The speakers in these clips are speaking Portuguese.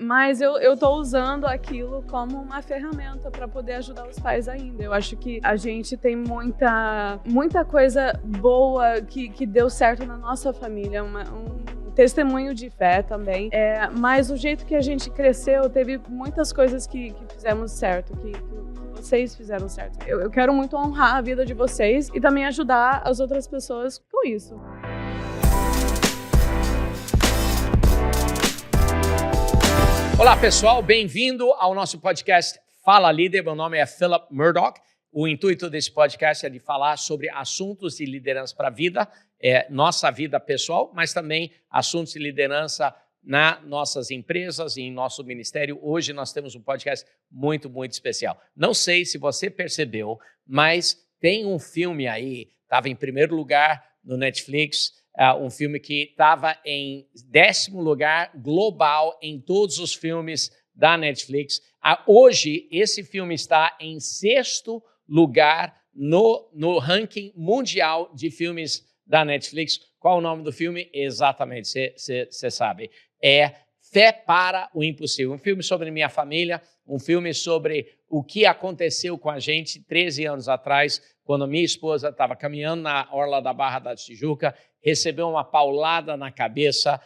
Mas eu tô usando aquilo como uma ferramenta para poder ajudar os pais ainda. Eu acho que a gente tem muita coisa boa que deu certo na nossa família, um testemunho de fé também. Mas o jeito que a gente cresceu, teve muitas coisas que fizemos certo, que vocês fizeram certo. Eu quero muito honrar a vida de vocês e também ajudar as outras pessoas com isso. Olá, pessoal. Bem-vindo ao nosso podcast Fala Líder. Meu nome é Philip Murdoch. O intuito desse podcast é de falar sobre assuntos de liderança para a vida, nossa vida pessoal, mas também assuntos de liderança nas nossas empresas e em nosso ministério. Hoje nós temos um podcast muito, muito especial. Não sei se você percebeu, mas tem um filme aí, estava em primeiro lugar no Netflix, um filme que estava em 10º lugar global em todos os filmes da Netflix. Hoje, esse filme está em 6º lugar no ranking mundial de filmes da Netflix. Qual o nome do filme? Exatamente, você sabe. É Fé para o Impossível. Um filme sobre minha família, um filme sobre o que aconteceu com a gente 13 anos atrás, quando minha esposa estava caminhando na orla da Barra da Tijuca, recebeu uma paulada na cabeça.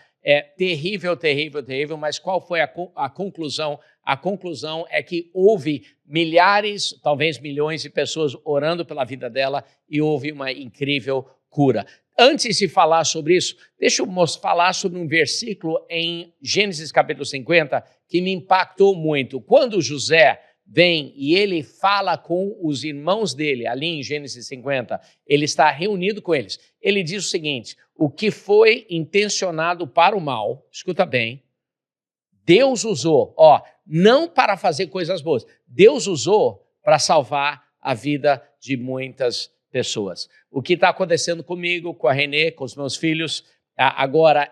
Terrível, terrível, terrível, mas qual foi a conclusão? A conclusão é que houve milhares, talvez milhões de pessoas orando pela vida dela e houve uma incrível cura. Antes de falar sobre isso, deixa eu falar sobre um versículo em Gênesis capítulo 50 que me impactou muito. Quando José vem e ele fala com os irmãos dele, ali em Gênesis 50, ele está reunido com eles. Ele diz o seguinte: o que foi intencionado para o mal, escuta bem, Deus usou, não para fazer coisas boas, Deus usou para salvar a vida de muitas pessoas. O que está acontecendo comigo, com a Renê, com os meus filhos, agora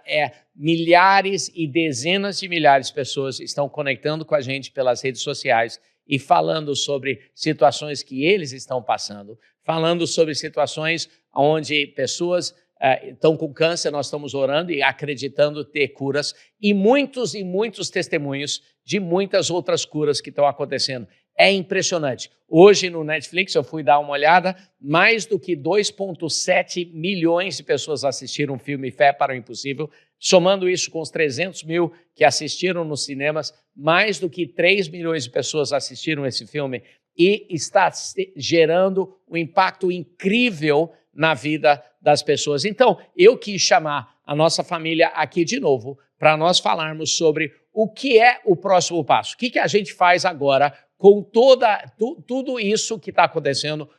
milhares e dezenas de milhares de pessoas estão conectando com a gente pelas redes sociais e falando sobre situações que eles estão passando, falando sobre situações onde pessoas estão com câncer, nós estamos orando e acreditando ter curas, e muitos testemunhos de muitas outras curas que estão acontecendo. É impressionante. Hoje no Netflix, eu fui dar uma olhada, mais do que 2,7 milhões de pessoas assistiram o filme Fé para o Impossível. Somando isso com os 300 mil que assistiram nos cinemas, mais do que 3 milhões de pessoas assistiram esse filme e está gerando um impacto incrível na vida das pessoas. Então, eu quis chamar a nossa família aqui de novo para nós falarmos sobre o que é o próximo passo. O que a gente faz agora com tudo isso que está acontecendo?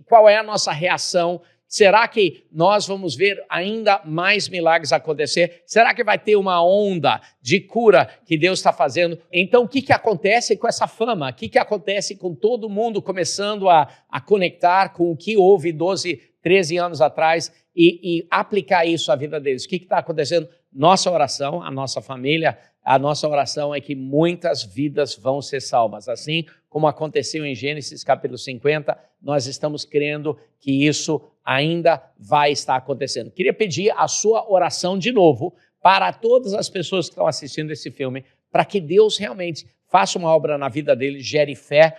Qual é a nossa reação? Será que nós vamos ver ainda mais milagres acontecer? Será que vai ter uma onda de cura que Deus está fazendo? Então, o que acontece com essa fama? O que acontece com todo mundo começando a conectar com o que houve 12, 13 anos atrás e aplicar isso à vida deles? O que está acontecendo? Nossa oração, a nossa família, a nossa oração é que muitas vidas vão ser salvas. Assim como aconteceu em Gênesis capítulo 50, nós estamos crendo que isso ainda vai estar acontecendo. Queria pedir a sua oração de novo para todas as pessoas que estão assistindo esse filme, para que Deus realmente faça uma obra na vida deles, gere fé.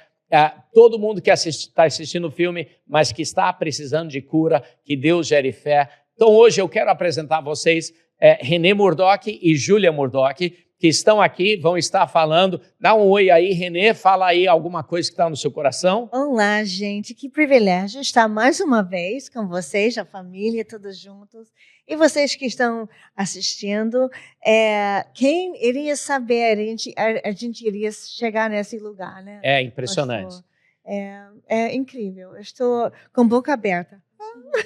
Todo mundo que está assistindo o filme, mas que está precisando de cura, que Deus gere fé. Então hoje eu quero apresentar a vocês Renê Murdoch e Júlia Murdoch, que estão aqui, vão estar falando. Dá um oi aí, Renê, fala aí alguma coisa que está no seu coração. Olá, gente, que privilégio estar mais uma vez com vocês, a família, todos juntos. E vocês que estão assistindo, quem iria saber, a gente iria chegar nesse lugar, né? É impressionante. É incrível, eu estou com boca aberta.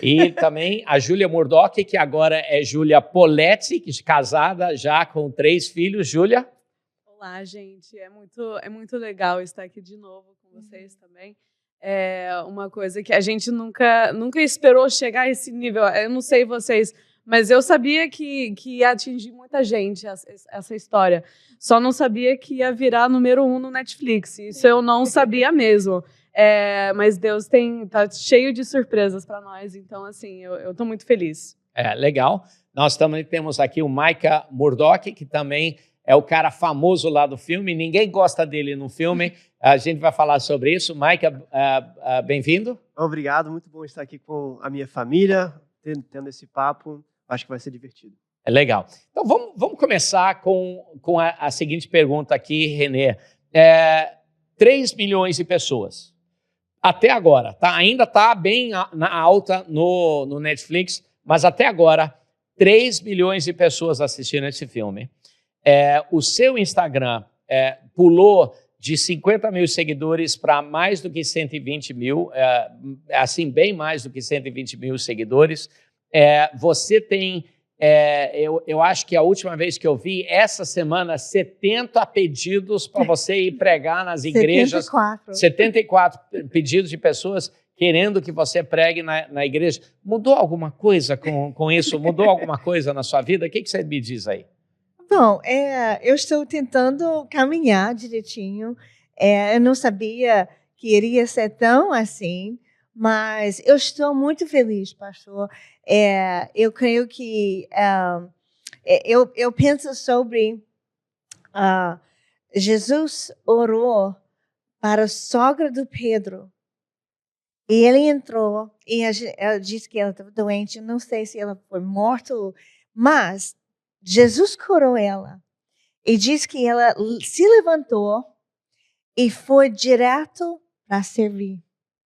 E também a Júlia Murdoch, que agora é Júlia Poletti, casada já com 3 filhos. Júlia? Olá, gente. É muito legal estar aqui de novo com vocês também. É uma coisa que a gente nunca esperou chegar a esse nível. Eu não sei vocês, mas eu sabia que ia atingir muita gente essa história. Só não sabia que ia virar número 1 no Netflix. Isso eu não sabia mesmo. Mas Deus tá cheio de surpresas para nós, então assim, eu estou muito feliz. Legal. Nós também temos aqui o Micah Murdoch, que também é o cara famoso lá do filme, ninguém gosta dele no filme. A gente vai falar sobre isso. Mike, bem-vindo. Obrigado, muito bom estar aqui com a minha família, tendo esse papo. Acho que vai ser divertido. É legal. Então, vamos começar com a seguinte pergunta aqui, Renê. 3 milhões de pessoas. Até agora, tá? Ainda está bem na alta no Netflix, mas até agora, 3 milhões de pessoas assistiram esse filme. O seu Instagram pulou de 50 mil seguidores para mais do que 120 mil, assim, bem mais do que 120 mil seguidores. Você tem, eu acho que a última vez que eu vi, essa semana, 70 pedidos para você ir pregar nas igrejas. 74 pedidos de pessoas querendo que você pregue na igreja. Mudou alguma coisa com isso? Mudou alguma coisa na sua vida? O que você me diz aí? Bom, eu estou tentando caminhar direitinho. Eu não sabia que iria ser tão assim, mas eu estou muito feliz, pastor. Eu creio que eu penso sobre Jesus orou para a sogra do Pedro. E ele entrou e ela disse que ela estava doente. Eu não sei se ela foi morta, mas Jesus curou ela e diz que ela se levantou e foi direto para servir.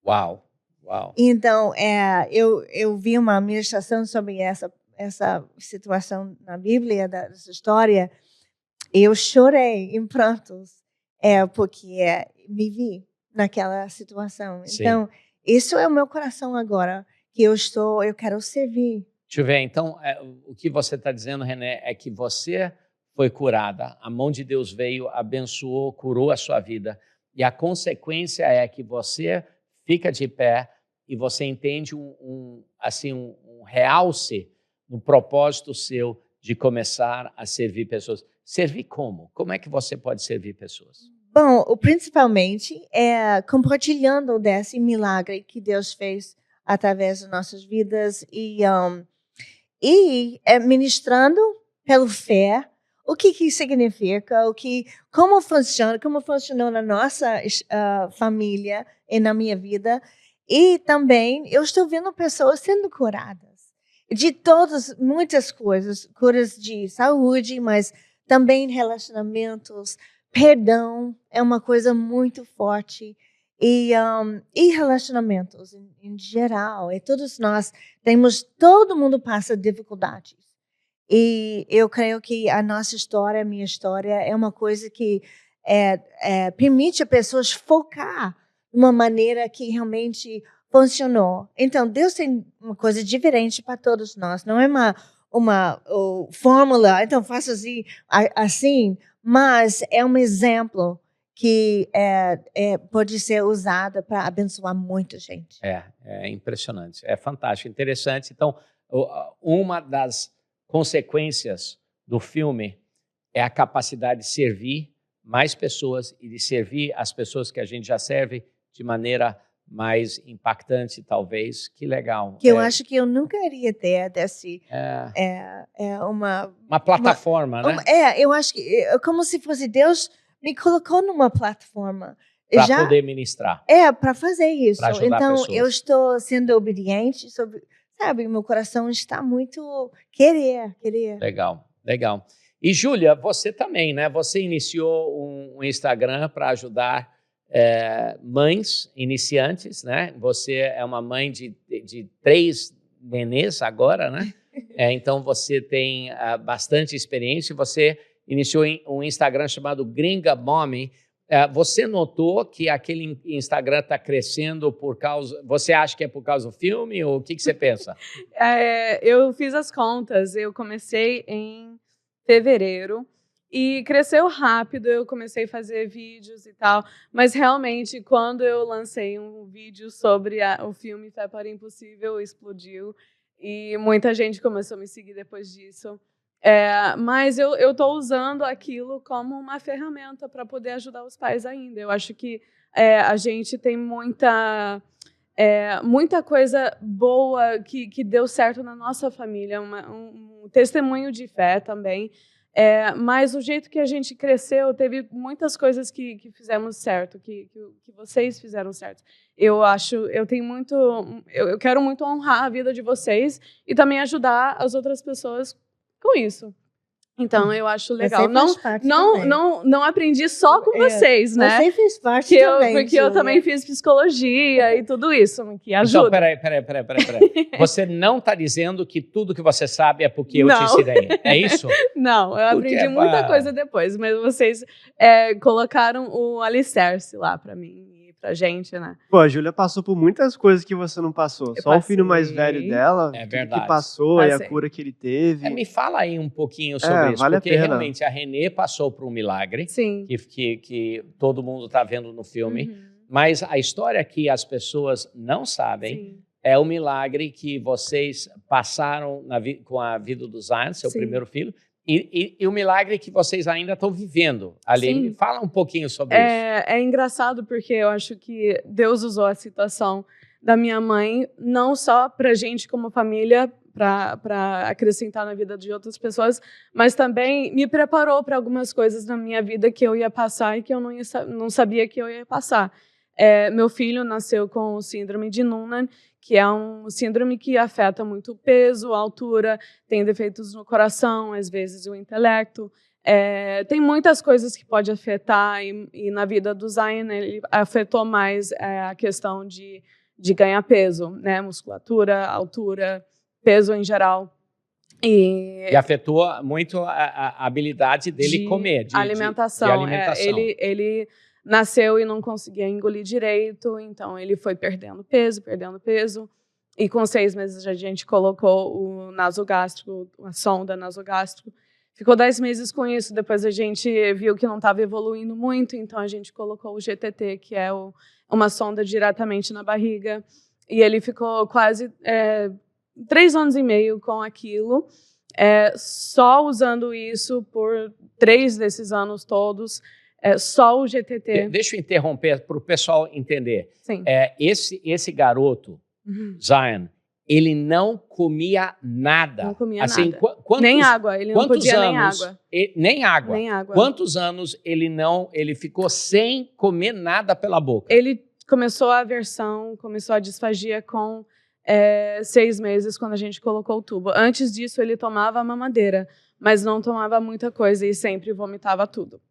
Uau, uau. Então, eu vi uma ministração sobre essa situação na Bíblia, dessa história, e eu chorei em prantos, porque me vi naquela situação. Sim. Então, isso é o meu coração agora, que eu quero servir. Deixa eu ver, então, o que você está dizendo, René, é que você foi curada, a mão de Deus veio, abençoou, curou a sua vida, e a consequência é que você fica de pé e você entende um realce no propósito seu de começar a servir pessoas. Servir como? Como é que você pode servir pessoas? Bom, principalmente compartilhando desse milagre que Deus fez através das nossas vidas e ministrando pela fé o que significa, como funcionou na nossa família e na minha vida. E também eu estou vendo pessoas sendo curadas de muitas coisas, curas de saúde, mas também relacionamentos, perdão é uma coisa muito forte. E relacionamentos em geral. E todos nós todo mundo passa dificuldades. E eu creio que a nossa história, a minha história, é uma coisa que permite as pessoas focar de uma maneira que realmente funcionou. Então, Deus tem uma coisa diferente para todos nós. Não é uma fórmula, então faça assim, mas é um exemplo que pode ser usada para abençoar muita gente. É impressionante, é fantástico, interessante. Então, uma das consequências do filme é a capacidade de servir mais pessoas e de servir as pessoas que a gente já serve de maneira mais impactante, talvez. Que legal. Que eu acho que eu nunca iria ter uma plataforma, né? Eu acho que é como se fosse Deus me colocou numa plataforma. Para poder ministrar. Para fazer isso. Então, pessoas. Eu estou sendo obediente, sabe? Meu coração está muito querer. Legal, legal. E, Júlia, você também, né? Você iniciou um Instagram para ajudar mães iniciantes, né? Você é uma mãe de 3 nenês agora, né? Então, você tem bastante experiência. Você iniciou um Instagram chamado Gringa Mommy. Você notou que aquele Instagram está crescendo por causa... Você acha que é por causa do filme ou o que você pensa? Eu fiz as contas. Eu comecei em fevereiro e cresceu rápido. Eu comecei a fazer vídeos e tal. Mas realmente, quando eu lancei um vídeo sobre o filme Fé para o Impossível, explodiu. E muita gente começou a me seguir depois disso. Mas eu estou usando aquilo como uma ferramenta para poder ajudar os pais ainda. Eu acho que a gente tem muita coisa boa que deu certo na nossa família, um testemunho de fé também. Mas o jeito que a gente cresceu, teve muitas coisas que fizemos certo, que vocês fizeram certo. Eu quero muito honrar a vida de vocês e também ajudar as outras pessoas com isso. Então, eu acho legal. Não aprendi só com vocês, né? Você fez parte também, porque eu também fiz psicologia e tudo isso, que ajuda. Então, peraí. Você não está dizendo que tudo que você sabe é porque eu te ensinei, é isso? Não, eu aprendi muita coisa depois, mas vocês colocaram o alicerce lá para mim e pra gente, né? Pô, a Júlia passou por muitas coisas que você não passou. Só o filho mais velho dela, verdade. que passou e a cura que ele teve. Me fala aí um pouquinho sobre isso, vale porque realmente a Renê passou por um milagre, que todo mundo está vendo no filme, mas a história que as pessoas não sabem é o milagre que vocês passaram com a vida do Zion, seu primeiro filho, e o milagre que vocês ainda estão vivendo ali. Me fala um pouquinho sobre isso. É engraçado porque eu acho que Deus usou a situação da minha mãe não só para a gente como família, para acrescentar na vida de outras pessoas, mas também me preparou para algumas coisas na minha vida que eu ia passar e que eu não sabia que eu ia passar. Meu filho nasceu com o síndrome de Noonan, que é um síndrome que afeta muito o peso, a altura, tem defeitos no coração, às vezes o intelecto. Tem muitas coisas que pode afetar e na vida do Zion ele afetou mais a questão de ganhar peso, né? Musculatura, altura, peso em geral. E afetou muito a habilidade dele comer, de alimentação. Ele nasceu e não conseguia engolir direito, então ele foi perdendo peso, e com 6 meses a gente colocou o nasogástrico, a sonda nasogástrico. Ficou 10 meses com isso, depois a gente viu que não estava evoluindo muito, então a gente colocou o GTT, que é uma sonda diretamente na barriga, e ele ficou quase 3 anos e meio com aquilo, só usando isso por 3 desses anos todos, só o GTT. Deixa eu interromper para o pessoal entender. Sim. Esse garoto, Zion, ele não comia nada. Não comia assim, nada. Nem água. Ele não podia nem água. Nem água. Quantos anos ele ficou sem comer nada pela boca? Ele começou a aversão, começou a disfagia com 6 meses, quando a gente colocou o tubo. Antes disso, ele tomava a mamadeira, mas não tomava muita coisa e sempre vomitava tudo.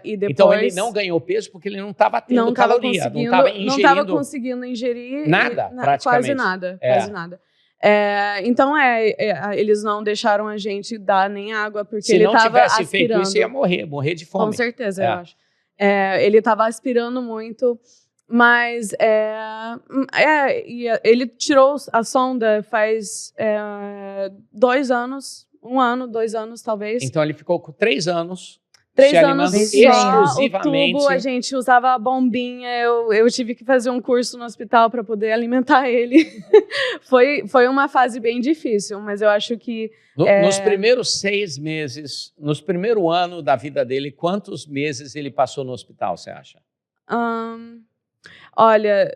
E depois, então ele não ganhou peso porque ele não estava tendo caloria, não estava conseguindo ingerir nada, praticamente. Quase nada. Então eles não deixaram a gente dar nem água porque ele estava aspirando. Se não tivesse feito isso, ia morrer de fome. Com certeza, eu acho. Ele estava aspirando muito, mas ele tirou a sonda faz 2 anos, 1 ano, 2 anos talvez. Então ele ficou com 3 anos. 3 anos exclusivamente. O tubo, a gente usava a bombinha, eu tive que fazer um curso no hospital para poder alimentar ele. Foi uma fase bem difícil, mas eu acho que... Nos primeiros 6 meses, nos primeiro ano da vida dele, quantos meses ele passou no hospital, você acha? Olha...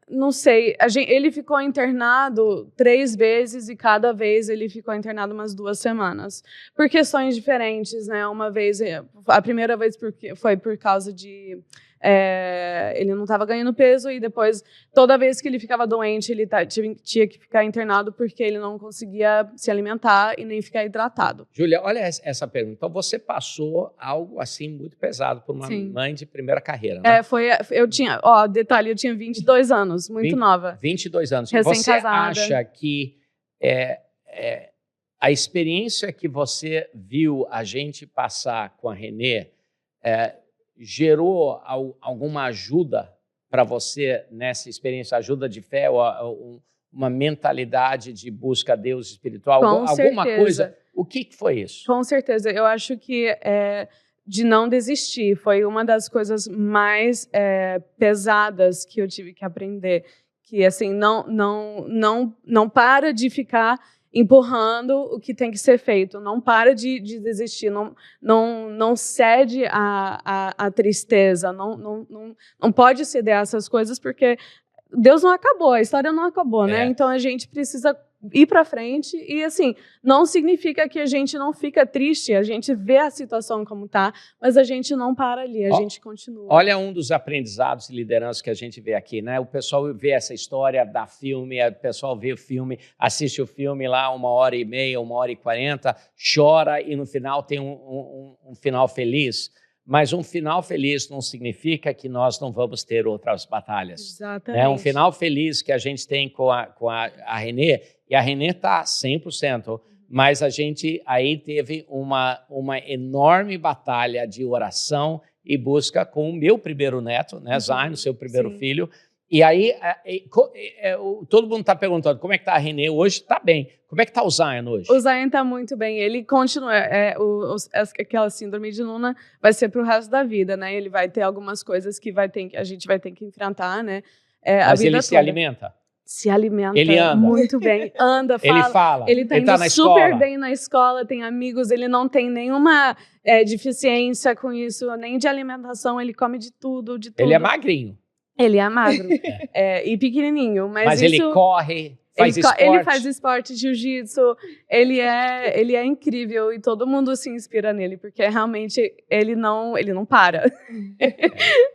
não sei, ele ficou internado 3 vezes e cada vez ele ficou internado umas 2 semanas, por questões diferentes, né? Uma vez, a primeira vez foi por causa de ele não estava ganhando peso e depois, toda vez que ele ficava doente, ele tinha que ficar internado porque ele não conseguia se alimentar e nem ficar hidratado. Júlia, olha essa pergunta. Então, você passou algo assim muito pesado por uma mãe de primeira carreira, né? Eu tinha 22 anos, muito nova. 22 anos. Recém-casada. Você acha que a experiência que você viu a gente passar com a Renê gerou alguma ajuda para você nessa experiência, ajuda de fé ou uma mentalidade de busca a Deus espiritual? Alguma coisa? O que foi isso? Com certeza. Eu acho que de não desistir foi uma das coisas mais pesadas que eu tive que aprender. Que assim, não para de ficar empurrando o que tem que ser feito, não para de desistir, não cede à tristeza, não pode ceder a essas coisas, porque Deus não acabou, a história não acabou, né? Então a gente precisa ir para frente e, assim, não significa que a gente não fica triste, a gente vê a situação como tá, mas a gente não para ali, a gente continua. Olha um dos aprendizados de liderança que a gente vê aqui, né? O pessoal vê essa história da filme, o pessoal vê o filme, assiste o filme lá 1h30, 1h40, chora e no final tem um final feliz. Mas um final feliz não significa que nós não vamos ter outras batalhas. Exatamente. Um final feliz que a gente tem com a Renê, e a Renê está 100%, mas a gente aí teve uma enorme batalha de oração e busca com o meu primeiro neto, né, Zion, seu primeiro filho. E aí, todo mundo está perguntando, como é que está a Renê hoje? Está bem. Como é que está o Zion hoje? O Zion está muito bem. Ele continua. Aquela síndrome de Luna vai ser para o resto da vida, né? Ele vai ter algumas coisas que a gente vai ter que enfrentar, né? Mas ele se alimenta? Se alimenta ele anda. muito bem. Anda, fala. Ele fala. Ele está indo super bem na escola, tem amigos, ele não tem nenhuma deficiência com isso, nem de alimentação, ele come de tudo, de tudo. Ele é magrinho. Ele é magro e pequenininho, mas isso, ele corre, faz esporte. Ele faz esporte, jiu-jitsu, ele é incrível e todo mundo se inspira nele, porque realmente ele não para.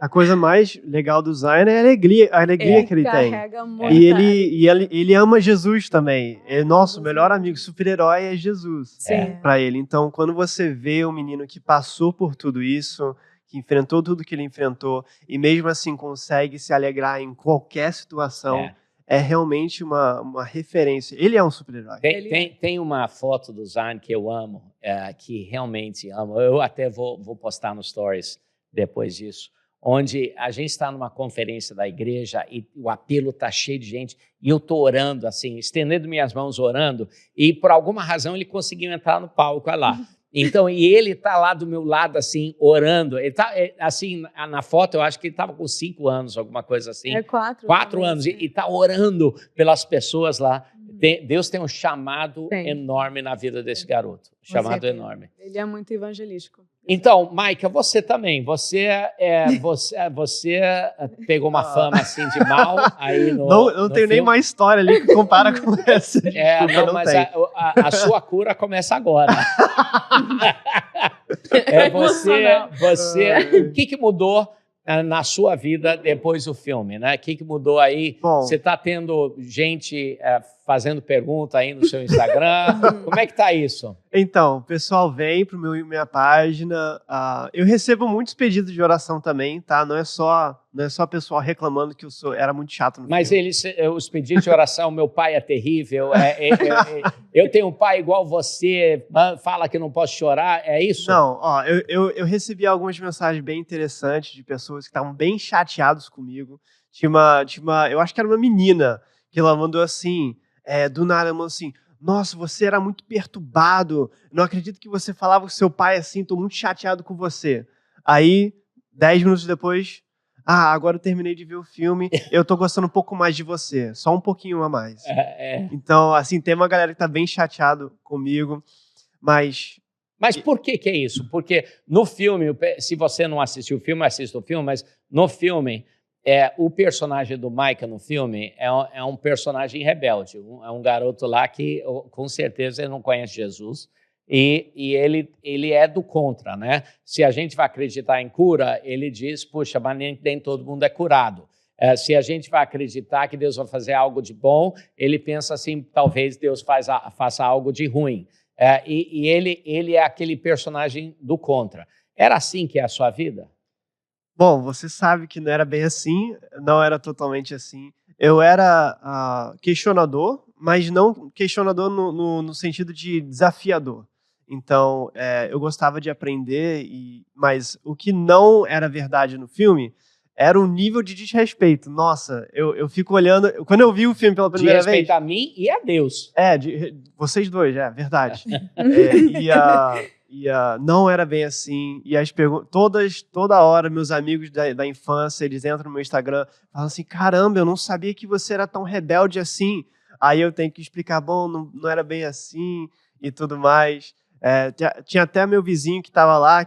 A coisa mais legal do Zion é a alegria que ele tem. Muito e ele ama Jesus também. Nosso melhor amigo, super-herói é Jesus para ele. Então, quando você vê um menino que passou por tudo isso, que enfrentou tudo que ele enfrentou e mesmo assim consegue se alegrar em qualquer situação, é realmente uma referência. Ele é um super-herói. Tem uma foto do Zion que eu amo, que realmente amo. Eu até vou postar nos stories depois disso, onde a gente está numa conferência da igreja e o apelo está cheio de gente e eu estou orando, assim, estendendo minhas mãos orando e por alguma razão ele conseguiu entrar no palco, olha lá. Então, e ele está lá do meu lado, assim, orando. Ele tá, assim, na foto, eu acho que ele estava com 5 anos, alguma coisa assim. 4 anos. E está orando pelas pessoas lá. Deus tem um chamado enorme na vida desse garoto. Chamado enorme. Ele é muito evangelístico. Então, Maica, você também. Você pegou uma fama assim de mal aí no Não tenho nem mais história ali que compara com essa. Mas a sua cura começa agora. O que mudou na sua vida depois do filme, né? O que mudou aí? Bom, você está tendo gente fazendo pergunta aí no seu Instagram? Como é que tá isso? Então, o pessoal vem para minha página. Eu recebo muitos pedidos de oração também, tá? Não é só pessoal reclamando que eu era muito chato no Mas filme. os pedidos de oração, meu pai é terrível, eu tenho um pai igual você, fala que não posso chorar, é isso? Não, eu recebi algumas mensagens bem interessantes de pessoas que estavam bem chateados comigo. Eu acho que era uma menina que ela mandou assim, do nada, ela mandou assim: nossa, você era muito perturbado, não acredito que você falava com seu pai assim, tô muito chateado com você. Aí, 10 minutos depois, agora eu terminei de ver o filme, eu tô gostando um pouco mais de você, só um pouquinho a mais. Então, assim, tem uma galera que tá bem chateado comigo, mas... Mas por que é isso? Porque no filme, se você não assistiu o filme, assista o filme, mas no filme... o personagem do Micah no filme é um personagem rebelde, é um garoto lá que com certeza ele não conhece Jesus e ele é do contra, né? Se a gente vai acreditar em cura, ele diz, puxa, mas nem todo mundo é curado. Se a gente vai acreditar que Deus vai fazer algo de bom, ele pensa assim, talvez Deus faça algo de ruim. E ele é aquele personagem do contra. Era assim que é a sua vida? Bom, você sabe que não era bem assim, não era totalmente assim. Eu era questionador, mas não questionador no sentido de desafiador. Então, eu gostava de aprender, mas o que não era verdade no filme era o nível de desrespeito. Nossa, eu fico olhando... Quando eu vi o filme pela primeira vez... De respeito a mim e a Deus. Vocês dois, verdade. Não era bem assim, e as perguntas, toda hora, meus amigos da infância, eles entram no meu Instagram, falam assim, caramba, eu não sabia que você era tão rebelde assim. Aí eu tenho que explicar, bom, não era bem assim, e tudo mais. Tinha até meu vizinho que estava lá,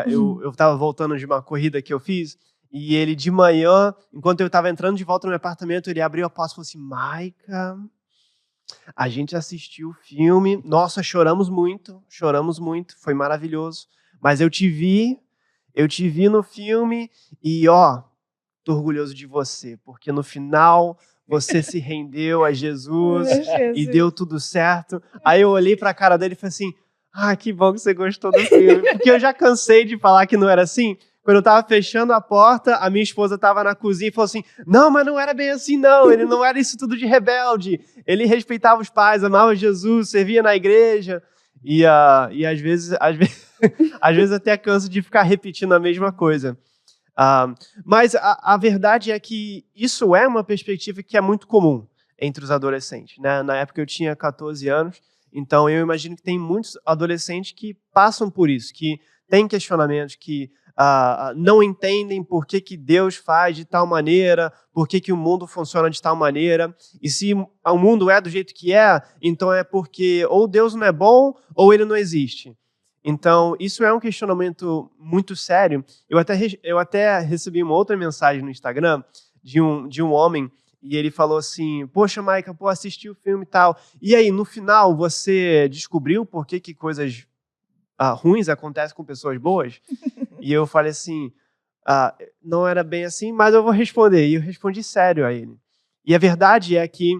eu estava voltando de uma corrida que eu fiz, e ele de manhã, enquanto eu estava entrando de volta no meu apartamento, ele abriu a porta e falou assim, Maica, A gente assistiu o filme, nossa, choramos muito, foi maravilhoso. Mas eu te vi no filme e, tô orgulhoso de você, porque no final você se rendeu a Jesus e deu tudo certo. Aí eu olhei pra cara dele e falei assim, que bom que você gostou do filme. Porque eu já cansei de falar que não era assim. Quando eu tava fechando a porta, a minha esposa tava na cozinha e falou assim, não, mas não era bem assim não, ele não era isso tudo de rebelde. Ele respeitava os pais, amava Jesus, servia na igreja. E às vezes até canso de ficar repetindo a mesma coisa. Mas a verdade é que isso é uma perspectiva que é muito comum entre os adolescentes, né? Na época eu tinha 14 anos, então eu imagino que tem muitos adolescentes que passam por isso, que têm questionamentos, que não entendem por que Deus faz de tal maneira, por que o mundo funciona de tal maneira, e se o mundo é do jeito que é, então é porque ou Deus não é bom ou ele não existe. Então, isso é um questionamento muito sério. Eu até recebi uma outra mensagem no Instagram de um homem, e ele falou assim, poxa, Maica, assisti o filme e tal. E aí, no final, você descobriu por que coisas ruins acontecem com pessoas boas? E eu falei assim, não era bem assim, mas eu vou responder. E eu respondi sério a ele. E a verdade é que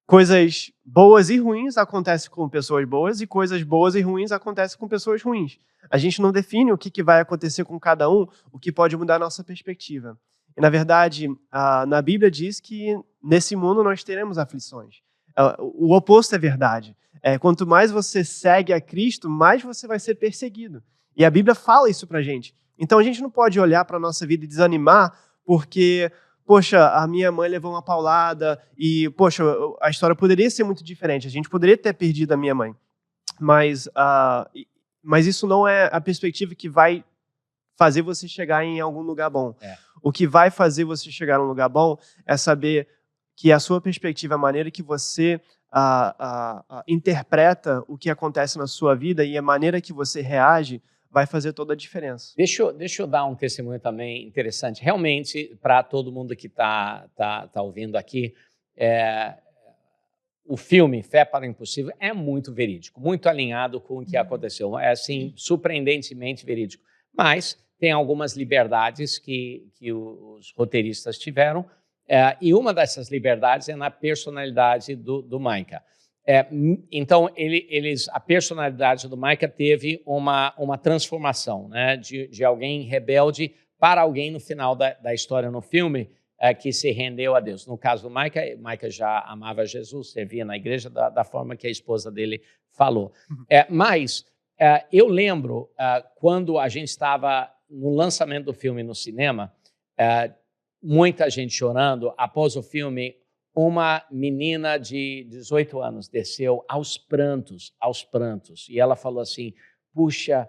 coisas boas e ruins acontecem com pessoas boas e coisas boas e ruins acontecem com pessoas ruins. A gente não define o que vai acontecer com cada um, o que pode mudar a nossa perspectiva. E, na verdade, na Bíblia diz que nesse mundo nós teremos aflições. O oposto é verdade. Quanto mais você segue a Cristo, mais você vai ser perseguido. E a Bíblia fala isso pra gente. Então a gente não pode olhar para a nossa vida e desanimar porque, poxa, a minha mãe levou uma paulada e, poxa, a história poderia ser muito diferente. A gente poderia ter perdido a minha mãe. Mas isso não é a perspectiva que vai fazer você chegar em algum lugar bom. O que vai fazer você chegar em um lugar bom é saber que a sua perspectiva, a maneira que você interpreta o que acontece na sua vida e a maneira que você reage vai fazer toda a diferença. Deixa eu dar um testemunho também interessante. Realmente, para todo mundo que tá ouvindo aqui, o filme Fé para o Impossível é muito verídico, muito alinhado com o que aconteceu. É, assim, surpreendentemente verídico. Mas tem algumas liberdades que os roteiristas tiveram, e uma dessas liberdades é na personalidade do Micah. Então, a personalidade do Micah teve uma transformação, né, de alguém rebelde para alguém no final da história no filme que se rendeu a Deus. No caso do Micah já amava Jesus, servia na igreja da forma que a esposa dele falou. Mas eu lembro quando a gente estava no lançamento do filme no cinema, muita gente chorando. Após o filme, uma menina de 18 anos desceu aos prantos, e ela falou assim, puxa,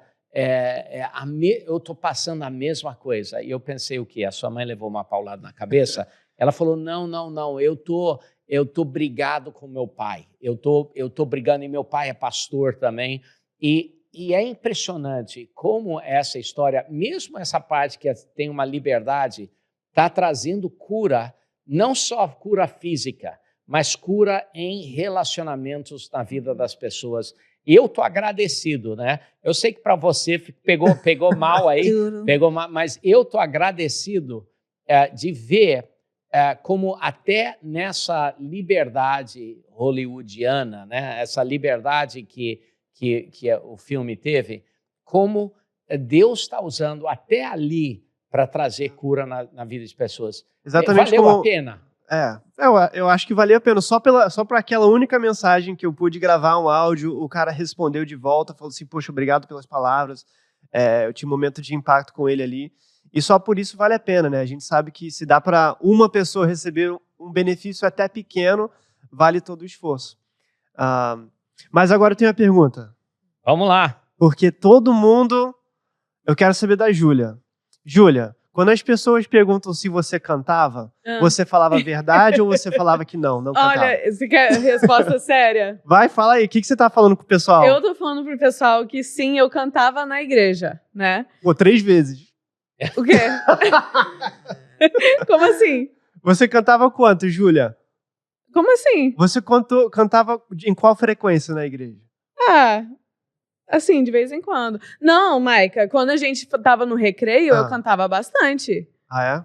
eu estou passando a mesma coisa. E eu pensei, o quê? A sua mãe levou uma paulada na cabeça? Ela falou, não, eu tô brigado com meu pai, eu tô brigando, e meu pai é pastor também, e é impressionante como essa história, mesmo essa parte que tem uma liberdade, está trazendo cura, não só cura física, mas cura em relacionamentos na vida das pessoas. E eu estou agradecido, né? Eu sei que para você pegou mal aí, mas eu estou agradecido de ver como até nessa liberdade hollywoodiana, né? Essa liberdade que o filme teve, como Deus está usando até ali para trazer cura na vida de pessoas. Exatamente. Valeu a pena? Eu acho que valeu a pena. Só para aquela única mensagem que eu pude gravar um áudio, o cara respondeu de volta, falou assim, poxa, obrigado pelas palavras. Eu tinha um momento de impacto com ele ali. E só por isso vale a pena, né? A gente sabe que se dá para uma pessoa receber um benefício até pequeno, vale todo o esforço. Mas agora eu tenho uma pergunta. Vamos lá. Porque todo mundo... Eu quero saber da Júlia. Júlia, quando as pessoas perguntam se você cantava, você falava a verdade ou você falava que não cantava? Olha, você quer resposta séria? Vai, fala aí. O que você tá falando com o pessoal? Eu tô falando pro pessoal que sim, eu cantava na igreja, né? Pô, 3 vezes. O quê? Como assim? Você cantava quanto, Júlia? Como assim? Você cantava em qual frequência na igreja? Assim, de vez em quando. Não, Maica, quando a gente tava no recreio, eu cantava bastante. Ah,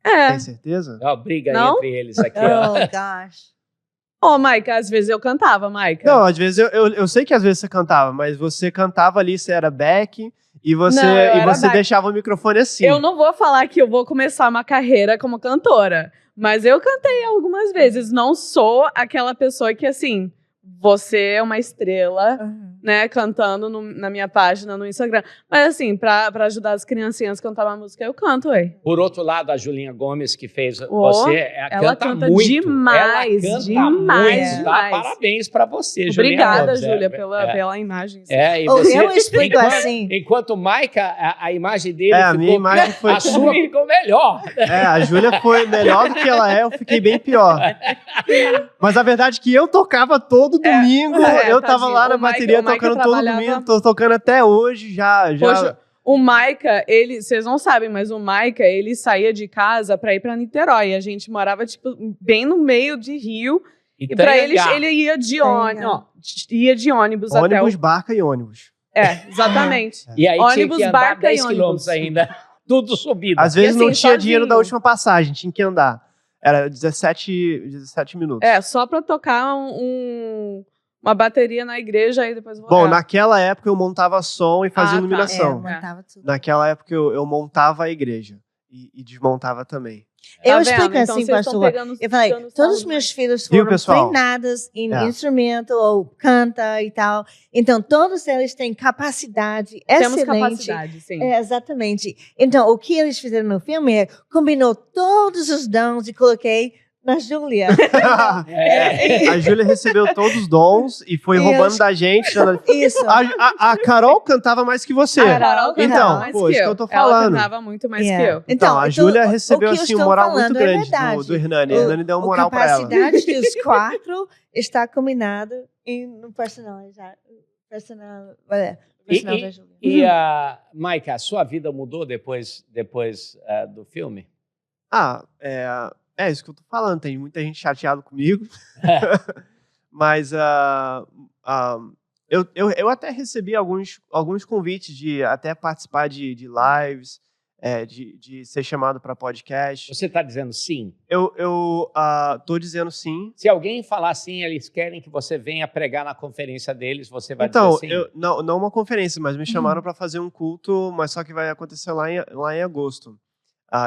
é? É. Tem certeza? Ó, briga Não? entre eles aqui, ó. Oh, gosh. Maica, às vezes eu cantava, Maica. Não, às vezes eu sei que às vezes você cantava, mas você cantava ali, você era back e você, Não, eu era back. deixava o microfone assim. Eu não vou falar que eu vou começar uma carreira como cantora, mas eu cantei algumas vezes. Não sou aquela pessoa que, assim, você é uma estrela, né, cantando na minha página no Instagram. Mas, assim, pra ajudar as criancinhas a cantar uma música, eu canto, ué. Por outro lado, a Julinha Gomes, que fez você, ela canta muito. demais, ela canta demais, muito, demais. Tá? Parabéns pra você, Julinha Obrigada, Gomes. Júlia, pela imagem. E você, Eu explico assim. Enquanto o Maica, a imagem dele a ficou... minha imagem foi... A sua ficou melhor. A Júlia foi melhor do que ela é, eu fiquei bem pior. Mas a verdade é que eu tocava todo domingo, eu tava tadinho. lá na O Maica- bateria o Maica tocando todo trabalhava- domingo, tô tocando até hoje, já... Poxa, o Maica, vocês não sabem, mas o Maica, ele saía de casa pra ir pra Niterói. A gente morava, tipo, bem no meio de Rio. E pra ele ia de ônibus até Ônibus, barca e ônibus. exatamente. E aí Ônibus, tinha que andar barca 10 e quilômetros ônibus. ainda. Tudo subido. Às vezes assim, não tinha dinheiro sozinho. da última passagem, tinha que andar. Era 17 minutos. Só pra tocar uma bateria na igreja e depois voltar. Bom, naquela época eu montava som e fazia tá. iluminação. Montava tudo. Naquela época eu montava a igreja e desmontava também. Eu Tá explico vendo? Então, assim, vocês estão pastor. pegando- Eu falei, dando todos os sarro meus demais. filhos Viu, foram pessoal? treinados em instrumento ou canta e tal. Então, todos eles têm capacidade Temos excelente. capacidade, sim. Exatamente. Então, o que eles fizeram no filme é combinou todos os dons e coloquei na Júlia. A Júlia recebeu todos os dons e foi roubando da gente. Isso. A Carol cantava mais que você. A Carol cantava Então, mais pô, que isso que eu. eu tô Ela falando. cantava muito mais que eu. Então, a Júlia recebeu o que eu assim, um estou moral muito falando é grande verdade. do Hernani. O Hernani deu uma moral pra ela. A capacidade dos 4 está combinado no personal da Júlia. E, Maica, a sua vida mudou depois do filme? É isso que eu tô falando. Tem muita gente chateada comigo. Mas eu até recebi alguns convites de até participar de lives, de ser chamado para podcast. Você está dizendo sim? Eu tô dizendo sim. Se alguém falar sim, eles querem que você venha pregar na conferência deles, você vai Então, dizer sim? não uma conferência, mas me chamaram para fazer um culto, mas só que vai acontecer lá em agosto.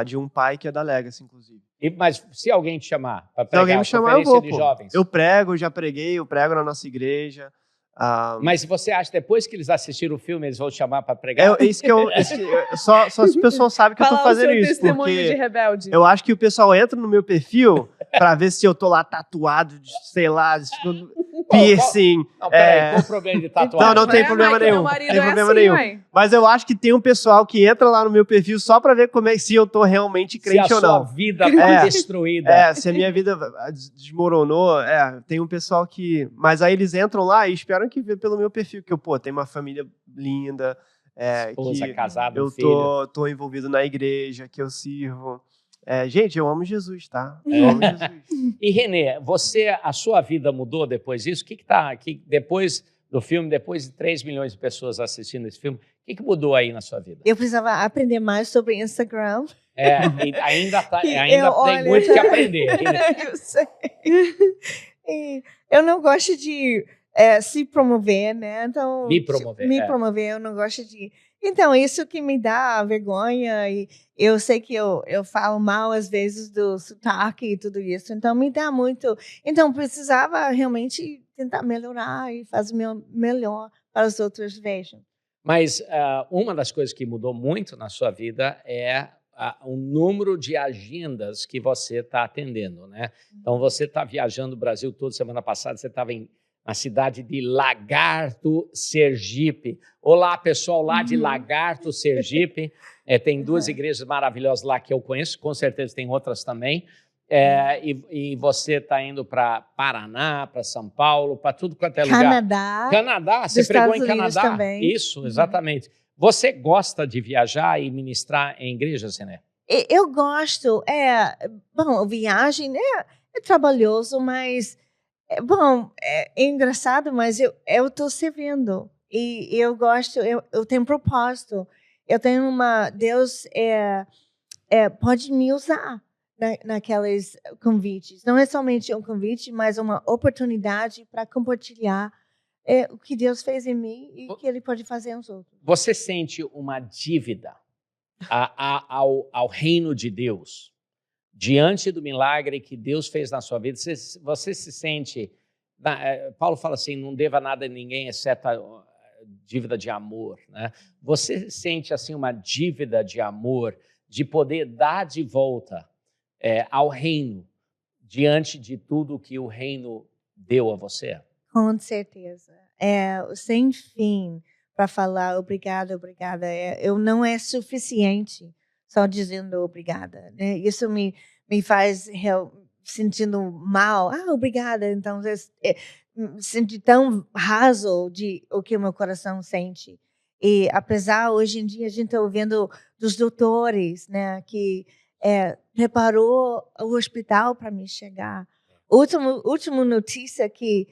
De um pai que é da Legacy, inclusive. Mas se alguém te chamar para Se pregar alguém me a chamar, eu conferência vou, de pô. jovens? Eu prego, já preguei, eu prego na nossa igreja. Mas você acha que depois que eles assistiram o filme, eles vão te chamar para pregar? Só se o pessoal sabe que eu tô fazendo isso. Testemunho de Porque rebelde. eu acho que o pessoal entra no meu perfil para ver se eu tô lá tatuado, sei lá, piercing. Não, peraí, qual o problema de tatuagem? Não tem problema nenhum. Tem problema nenhum. Mas eu acho que tem um pessoal que entra lá no meu perfil só para ver se eu tô realmente crente ou não. Se a sua vida tá destruída. Se a minha vida desmoronou, tem um pessoal que... Mas aí eles entram lá e esperam que vê pelo meu perfil, que eu, tenho uma família linda, esposa, que casado, eu filho. tô envolvido na igreja, que eu sirvo. Gente, eu amo Jesus, tá? Eu amo Jesus. E Renê, a sua vida mudou depois disso? O que tá aqui depois do filme, depois de 3 milhões de pessoas assistindo esse filme, o que mudou aí na sua vida? Eu precisava aprender mais sobre Instagram. E ainda tem muito que aprender. Eu sei. Eu não gosto de se promover, né? Então, Me promover. promover, eu não gosto de... Então, isso que me dá vergonha, e eu sei que eu falo mal às vezes do sotaque e tudo isso, então me dá muito... Então, precisava realmente tentar melhorar e fazer o melhor para os outros vejam. Mas uma das coisas que mudou muito na sua vida é o número de agendas que você está atendendo, né? Então, você está viajando o Brasil todo. Semana passada, você estava na cidade de Lagarto, Sergipe. Olá, pessoal lá de Lagarto, Sergipe. Tem 2 igrejas maravilhosas lá que eu conheço, com certeza tem outras também. E você está indo para Paraná, para São Paulo, para tudo quanto é lugar. Canadá, você pregou em Canadá? Também. Isso, exatamente. Você gosta de viajar e ministrar em igrejas, Renê? Eu gosto. Bom, viagem, né? é trabalhoso, mas é bom, é engraçado, mas eu estou servindo e eu gosto, eu tenho propósito, eu tenho Deus pode me usar naqueles convites. Não é somente um convite, mas uma oportunidade para compartilhar o que Deus fez em mim e o que Ele pode fazer aos outros. Você sente uma dívida ao reino de Deus? Diante do milagre que Deus fez na sua vida, você se sente... Paulo fala assim, não deva nada a ninguém, exceto a dívida de amor, né? Você sente assim uma dívida de amor, de poder dar de volta ao reino, diante de tudo que o reino deu a você? Com certeza. Sem fim para falar obrigada, obrigada. Eu não é suficiente só dizendo obrigada, né? Isso me faz sentindo mal. Obrigada. Então, senti tão raso de o que o meu coração sente. E apesar, hoje em dia, a gente está ouvindo dos doutores, né, que preparou o hospital para me chegar. Última notícia que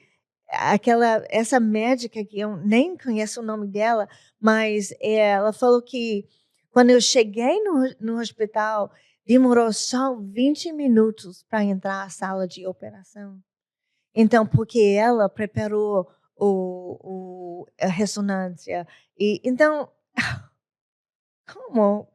essa médica, que eu nem conheço o nome dela, mas ela falou que quando eu cheguei no hospital, demorou só 20 minutos para entrar à sala de operação. Então, porque ela preparou a ressonância. Então,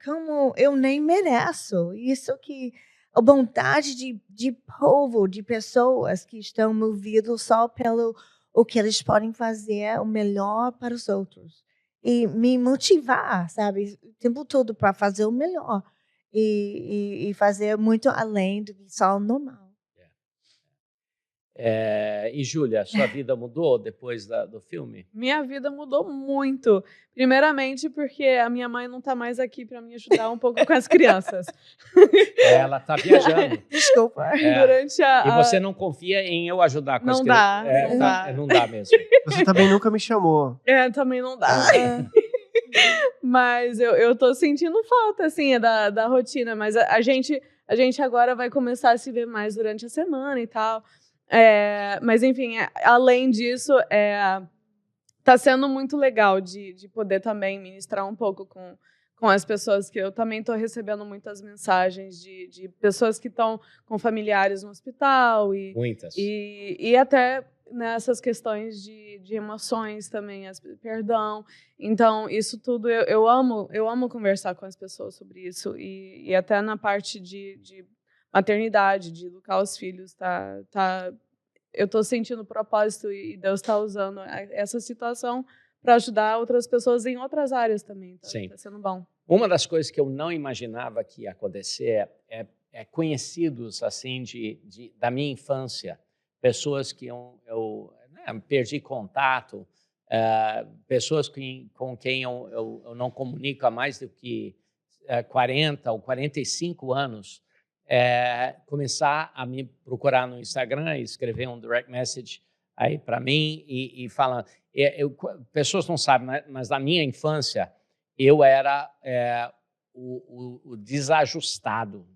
como eu nem mereço isso, que a vontade de povo, de pessoas que estão movidos só pelo o que eles podem fazer o melhor para os outros. E me motivar, sabe, o tempo todo para fazer o melhor. E fazer muito além do que só o normal. E Júlia, sua vida mudou depois do filme? Minha vida mudou muito. Primeiramente porque a minha mãe não está mais aqui para me ajudar um pouco com as crianças. Ela está viajando. Desculpa. E você não confia em eu ajudar com as crianças? Não dá. Não dá mesmo. Você também nunca me chamou. Também não dá. Mas eu tô sentindo falta, assim, da rotina. Mas a gente agora vai começar a se ver mais durante a semana e tal. Mas, enfim, além disso, tá sendo muito legal de poder também ministrar um pouco com as pessoas, que eu também estou recebendo muitas mensagens de pessoas que estão com familiares no hospital. Muitas. E até nessas questões de emoções também, perdão. Então, isso tudo, eu amo conversar com as pessoas sobre isso. E até na parte de maternidade, de educar os filhos, eu estou sentindo propósito e Deus está usando essa situação para ajudar outras pessoas em outras áreas também. Sim. Está sendo bom. Uma das coisas que eu não imaginava que ia acontecer é conhecidos assim da minha infância, pessoas que eu perdi contato, pessoas com quem eu não comunico há mais do que 40 ou 45 anos, começar a me procurar no Instagram e escrever um direct message aí para mim e falando. Pessoas não sabem, mas na minha infância eu era o desajustado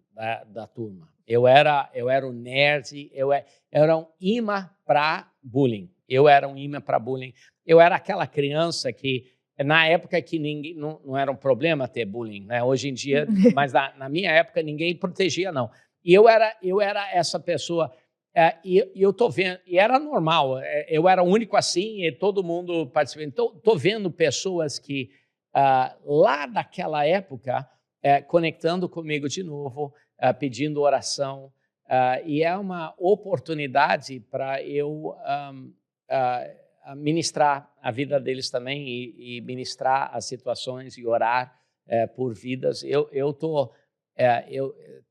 da turma. Eu era o nerd, eu era um imã para bullying. Eu era aquela criança que, na época que ninguém, não era um problema ter bullying, né? Hoje em dia, mas na minha época ninguém protegia, não. E eu era essa pessoa, e eu tô vendo, e era normal, eu era o único assim, e todo mundo participando. Então, tô vendo pessoas que, lá daquela época, conectando comigo de novo, pedindo oração, e é uma oportunidade para eu ministrar a vida deles também e ministrar as situações e orar por vidas.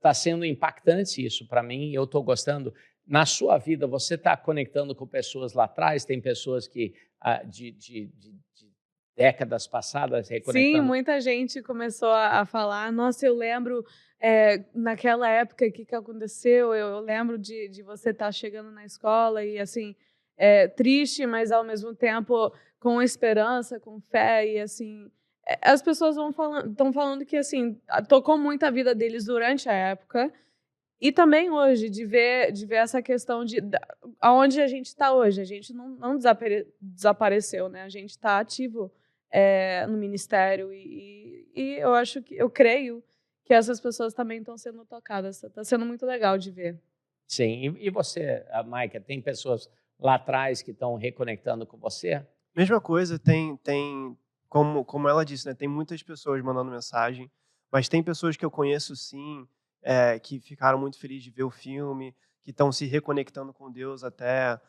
Tá sendo impactante isso para mim, eu estou gostando. Na sua vida, você está conectando com pessoas lá atrás? Tem pessoas que de décadas passadas reconectando? Sim, muita gente começou a falar, nossa, eu lembro naquela época o que aconteceu, eu lembro de você estar chegando na escola e assim, triste, mas ao mesmo tempo com esperança, com fé, e assim, as pessoas estão falando que assim, tocou muito a vida deles durante a época, E também hoje, de ver essa questão aonde a gente está hoje. A gente não desapareceu, né? A gente está ativo no ministério e eu creio que essas pessoas também estão sendo tocadas. Está sendo muito legal de ver. Sim, e você, Maika, tem pessoas lá atrás que estão reconectando com você? Mesma coisa, tem como ela disse, né? Tem muitas pessoas mandando mensagem, mas tem pessoas que eu conheço sim, que ficaram muito felizes de ver o filme, que estão se reconectando com Deus até,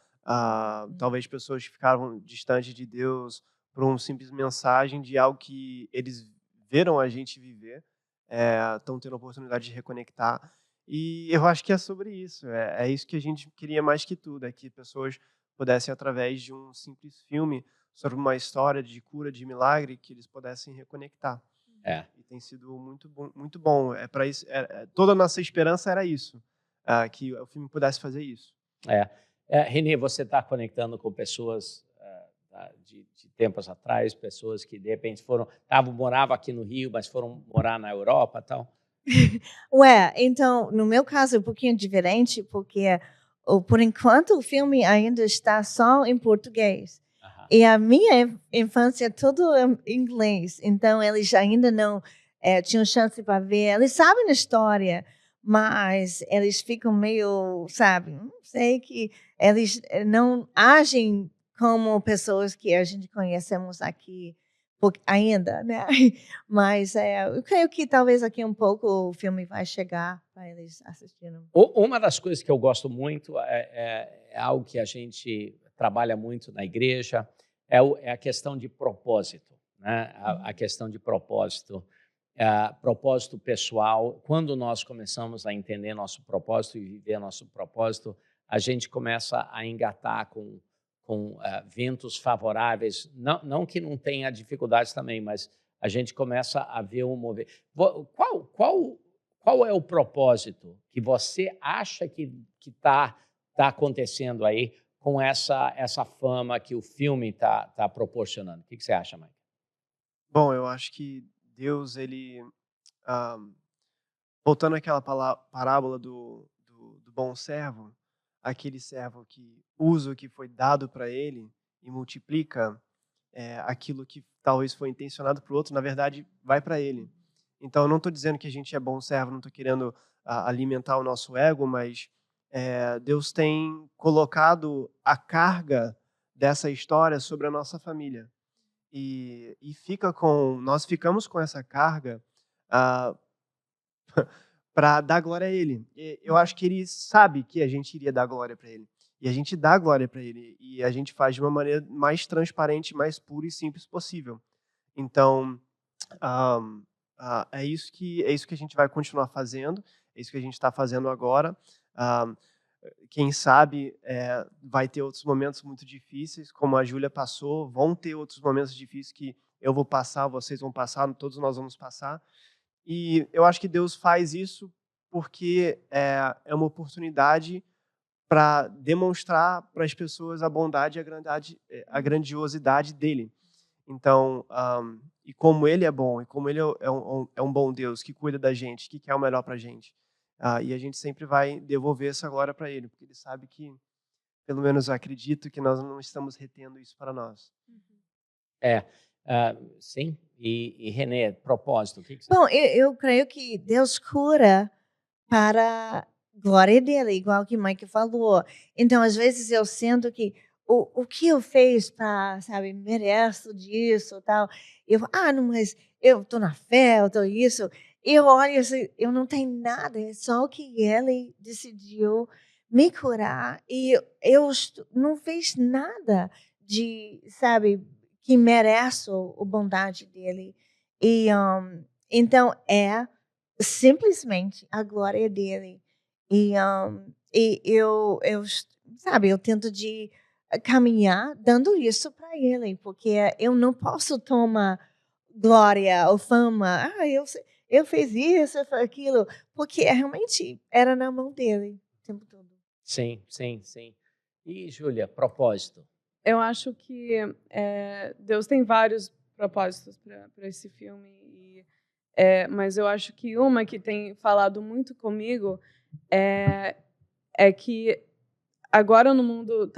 talvez pessoas que ficaram distantes de Deus por uma simples mensagem de algo que eles viram a gente viver, estão tendo a oportunidade de reconectar. E eu acho que é sobre isso, é isso que a gente queria mais que tudo, é que pessoas pudessem, através de um simples filme sobre uma história de cura, de milagre, que eles pudessem reconectar. E tem sido muito bom, muito bom. Para isso, toda a nossa esperança era isso, que o filme pudesse fazer isso. Renê, você está conectando com pessoas de tempos atrás, pessoas que de repente moravam aqui no Rio, mas foram morar na Europa, tal? Então, no meu caso é um pouquinho diferente, porque por enquanto o filme ainda está só em português. E a minha infância é tudo em inglês, então eles ainda não tinham chance para ver. Eles sabem a história, mas eles ficam meio, sabe, não sei, que eles não agem como pessoas que a gente conhecemos aqui ainda, né? Mas eu creio que talvez aqui um pouco o filme vai chegar para eles assistirem. Uma das coisas que eu gosto muito é algo que a gente trabalha muito na igreja, é a questão de propósito, né? A questão de propósito, propósito pessoal. Quando nós começamos a entender nosso propósito e viver nosso propósito, a gente começa a engatar com ventos favoráveis, não que não tenha dificuldades também, mas a gente começa a ver um mover. Qual é o propósito que você acha que está acontecendo aí com essa fama que o filme está proporcionando? O que você acha, Mike? Bom, eu acho que Deus, ele... voltando àquela parábola do bom servo, aquele servo que usa o que foi dado para ele e multiplica aquilo que talvez foi intencionado para o outro, na verdade, vai para ele. Então, eu não estou dizendo que a gente é bom servo, não estou querendo alimentar o nosso ego, mas Deus tem colocado a carga dessa história sobre a nossa família. E nós ficamos com essa carga para dar glória a Ele. Eu acho que Ele sabe que a gente iria dar glória para Ele. E a gente dá glória para Ele. E a gente faz de uma maneira mais transparente, mais pura e simples possível. Então, é isso que a gente vai continuar fazendo. É isso que a gente está fazendo agora. Quem sabe vai ter outros momentos muito difíceis, como a Júlia passou. Vão ter outros momentos difíceis que eu vou passar, vocês vão passar, todos nós vamos passar. E eu acho que Deus faz isso porque é uma oportunidade para demonstrar para as pessoas a bondade e a grandiosidade dele. Então, e como ele é bom, e como ele é um bom Deus que cuida da gente, que quer o melhor para a gente. E a gente sempre vai devolver essa glória para ele, porque ele sabe que, pelo menos eu acredito, que nós não estamos retendo isso para nós. Sim. E Renê, propósito, o que você... Bom, eu creio que Deus cura para a glória dele, igual que Mike falou. Então, às vezes eu sinto que o que eu fiz para, sabe, mereço disso, tal. Não, mas eu estou na fé, eu estou isso. Eu olho assim, eu não tenho nada, é só que ele decidiu me curar e eu não fiz nada de, sabe, que merece a bondade dele. E então simplesmente a glória dele. E eu sabe, eu tento de caminhar dando isso para ele, porque eu não posso tomar glória ou fama. Eu fiz isso, eu fiz aquilo, porque realmente era na mão dele o tempo todo. Sim. E, Júlia, propósito? Eu acho que Deus tem vários propósitos para esse filme, mas eu acho que uma que tem falado muito comigo é que agora no mundo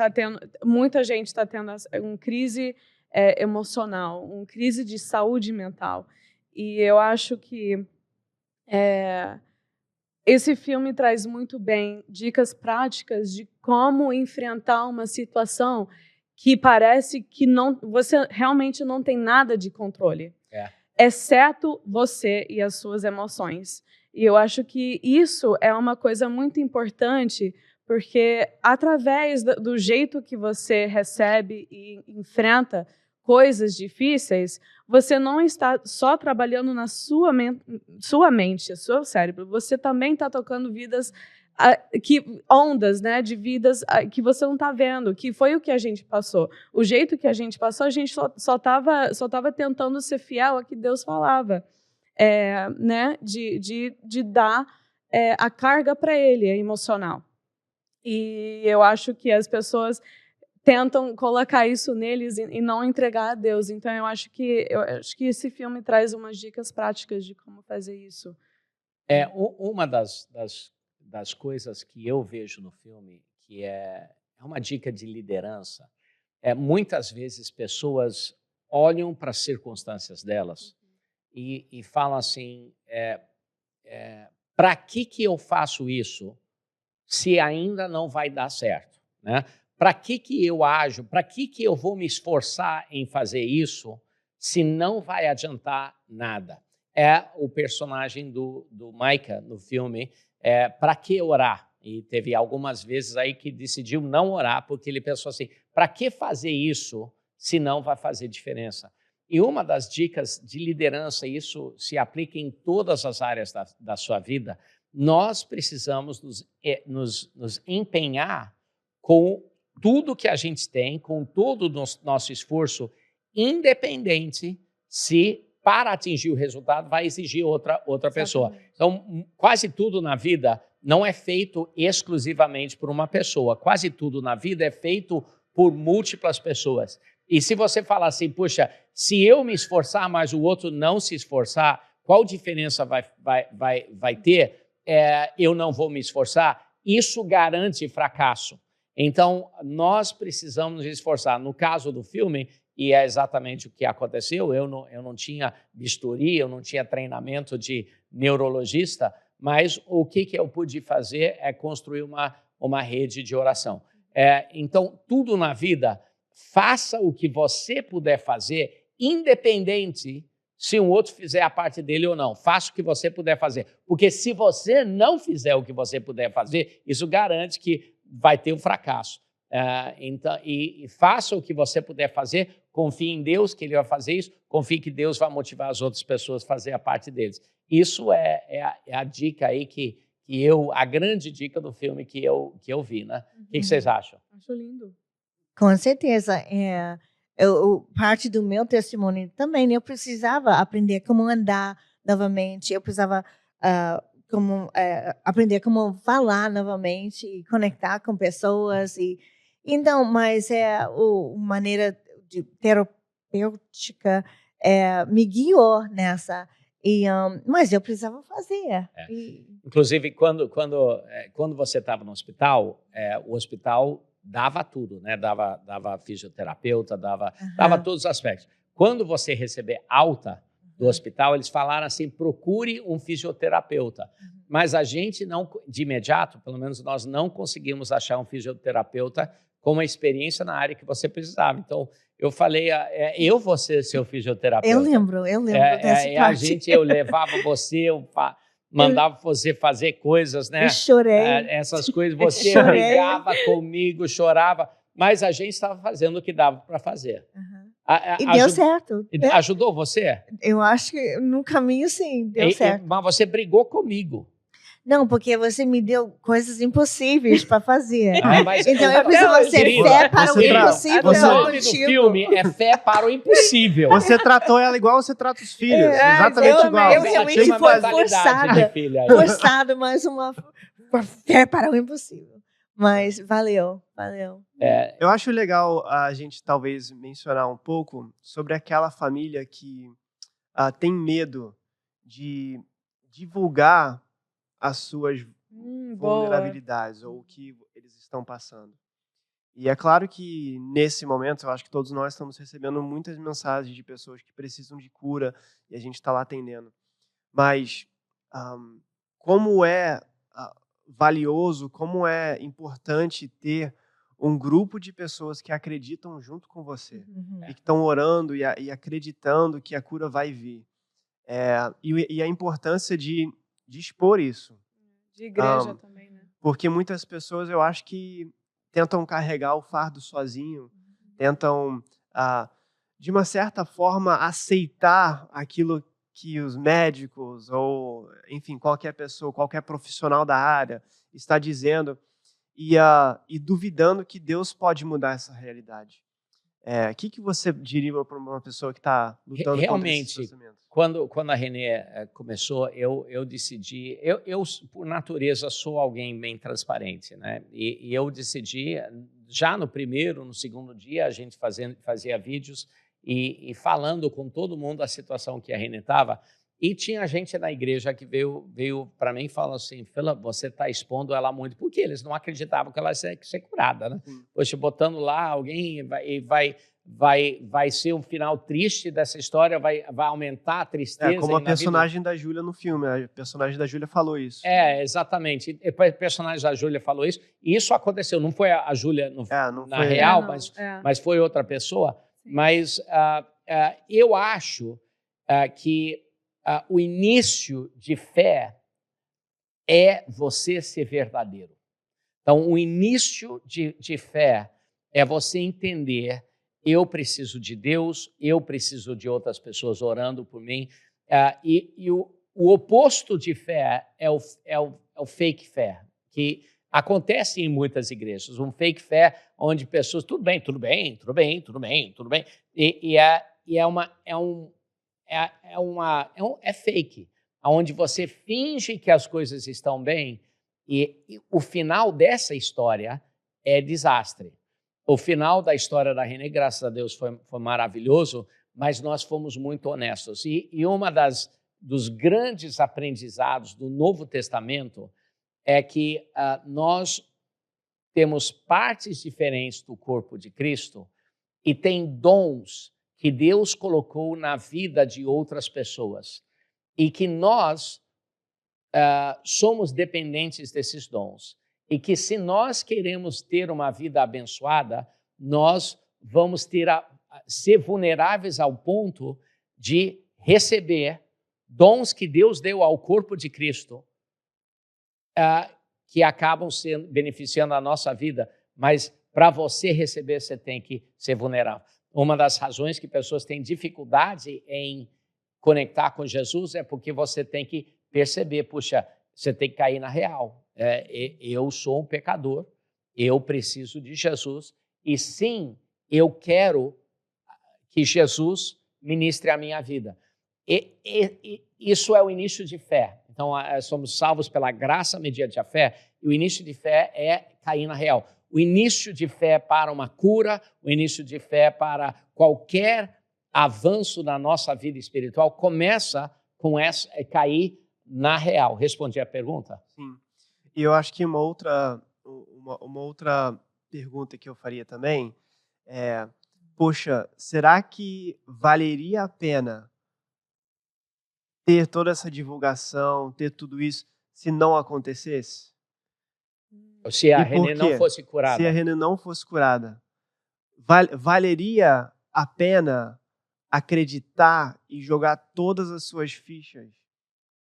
muita gente está tendo uma crise emocional, uma crise de saúde mental. E eu acho que esse filme traz muito bem dicas práticas de como enfrentar uma situação que parece que você realmente não tem nada de controle, exceto você e as suas emoções. E eu acho que isso é uma coisa muito importante, porque através do jeito que você recebe e enfrenta coisas difíceis, você não está só trabalhando na sua mente, seu cérebro, você também está tocando ondas, né, de vidas que você não está vendo, que foi o que a gente passou. O jeito que a gente passou, a gente só estava tentando ser fiel ao que Deus falava, né, de dar a carga para Ele, emocional. E eu acho que as pessoas tentam colocar isso neles e não entregar a Deus. Então, eu acho que esse filme traz umas dicas práticas de como fazer isso. Uma das coisas que eu vejo no filme, que é uma dica de liderança, muitas vezes pessoas olham para as circunstâncias delas e falam assim, para que eu faço isso se ainda não vai dar certo, né? Para que eu ajo? Para que eu vou me esforçar em fazer isso se não vai adiantar nada? É o personagem do Micah no filme. Para que orar? E teve algumas vezes aí que decidiu não orar porque ele pensou assim, para que fazer isso se não vai fazer diferença? E uma das dicas de liderança, isso se aplica em todas as áreas da sua vida, nós precisamos nos empenhar com tudo que a gente tem, com todo o nosso esforço, independente se para atingir o resultado vai exigir outra pessoa. Então, quase tudo na vida não é feito exclusivamente por uma pessoa. Quase tudo na vida é feito por múltiplas pessoas. E se você falar assim, puxa, se eu me esforçar, mas o outro não se esforçar, qual diferença vai ter? Eu não vou me esforçar. Isso garante fracasso. Então, nós precisamos nos esforçar. No caso do filme, e é exatamente o que aconteceu, eu não tinha bisturi, eu não tinha treinamento de neurologista, mas o que eu pude fazer é construir uma rede de oração. Então, tudo na vida, faça o que você puder fazer, independente se um outro fizer a parte dele ou não. Faça o que você puder fazer. Porque se você não fizer o que você puder fazer, isso garante que vai ter um fracasso. Então, e faça o que você puder fazer, confie em Deus que Ele vai fazer isso, confie que Deus vai motivar as outras pessoas a fazer a parte deles. Isso é a dica aí a grande dica do filme que eu vi, né? O que vocês acham? Acho lindo. Com certeza. Parte do meu testemunho também, né? Eu precisava aprender como andar novamente, eu precisava aprender como falar novamente e conectar com pessoas. Então, mas uma maneira de terapêutica me guiou nessa. Mas eu precisava fazer. Inclusive, quando você estava no hospital, o hospital dava tudo, né? Dava fisioterapeuta, dava todos os aspectos. Quando você receber alta do hospital, eles falaram assim, procure um fisioterapeuta. Mas a gente não, de imediato, pelo menos nós não conseguimos achar um fisioterapeuta com uma experiência na área que você precisava. Então, eu falei, eu vou ser seu fisioterapeuta. Eu lembro dessa parte. Eu levava você, mandava você fazer coisas, né? Eu chorei. Essas coisas, você brigava comigo, chorava, mas a gente estava fazendo o que dava para fazer. E deu certo. Ajudou você? Eu acho que no caminho, sim, deu certo. Mas você brigou comigo. Não, porque você me deu coisas impossíveis para fazer. Mas então eu preciso ser fé para o impossível. O nome do filme é Fé para o Impossível. Você tratou ela igual você trata os filhos. Exatamente igual. Eu realmente fui forçada, mas uma fé para o impossível. Mas valeu. Eu acho legal a gente talvez mencionar um pouco sobre aquela família que tem medo de divulgar as suas Boa. vulnerabilidades ou o que eles estão passando. E é claro que nesse momento, eu acho que todos nós estamos recebendo muitas mensagens de pessoas que precisam de cura e a gente está lá atendendo. Mas como é valioso, como é importante ter um grupo de pessoas que acreditam junto com você e que estão orando e acreditando que a cura vai vir. E a importância de expor isso. De igreja também, né? Porque muitas pessoas, eu acho que tentam carregar o fardo sozinho, tentam, de uma certa forma, aceitar aquilo que os médicos ou, enfim, qualquer pessoa, qualquer profissional da área está dizendo e duvidando que Deus pode mudar essa realidade. O que você diria para uma pessoa que está lutando contra esses pensamentos? Quando a Renê começou, eu decidi... Eu, por natureza, sou alguém bem transparente, né? E eu decidi, já no primeiro, no segundo dia, a gente fazia vídeos e falando com todo mundo a situação que a Renê estava. E tinha gente na igreja que veio para mim e falou assim: Philip, você está expondo ela muito, porque eles não acreditavam que ela ia ser curada, né? Poxa, botando lá alguém vai ser um final triste dessa história, vai aumentar a tristeza. Como a personagem da Júlia no filme, a personagem da Júlia falou isso. Exatamente. A personagem da Júlia falou isso, e isso aconteceu, não foi a Júlia na real, mas foi outra pessoa. Sim. Mas eu acho que o início de fé é você ser verdadeiro. Então, o início de fé é você entender: eu preciso de Deus, eu preciso de outras pessoas orando por mim. E o oposto de fé é o fake fé, que acontece em muitas igrejas. Um fake fé onde pessoas, tudo bem, é fake, onde você finge que as coisas estão bem e o final dessa história é desastre. O final da história da Renê, graças a Deus, foi maravilhoso, mas nós fomos muito honestos. E uma dos grandes aprendizados do Novo Testamento é que nós temos partes diferentes do corpo de Cristo e tem dons que Deus colocou na vida de outras pessoas e que nós somos dependentes desses dons. E que se nós queremos ter uma vida abençoada, nós vamos ser vulneráveis ao ponto de receber dons que Deus deu ao corpo de Cristo, que acabam beneficiando a nossa vida, mas para você receber, você tem que ser vulnerável. Uma das razões que pessoas têm dificuldade em conectar com Jesus é porque você tem que perceber, puxa, você tem que cair na real. Eu sou um pecador, eu preciso de Jesus e sim, eu quero que Jesus ministre a minha vida. Isso é o início de fé. Então, somos salvos pela graça mediante a fé, e o início de fé é cair na real. O início de fé para uma cura, o início de fé para qualquer avanço na nossa vida espiritual começa com cair na real. Respondi a pergunta? Sim. E eu acho que uma outra pergunta que eu faria também é: poxa, será que valeria a pena ter toda essa divulgação, ter tudo isso, se não acontecesse? Se a Renê não fosse curada. Se a Renê não fosse curada, valeria a pena acreditar e jogar todas as suas fichas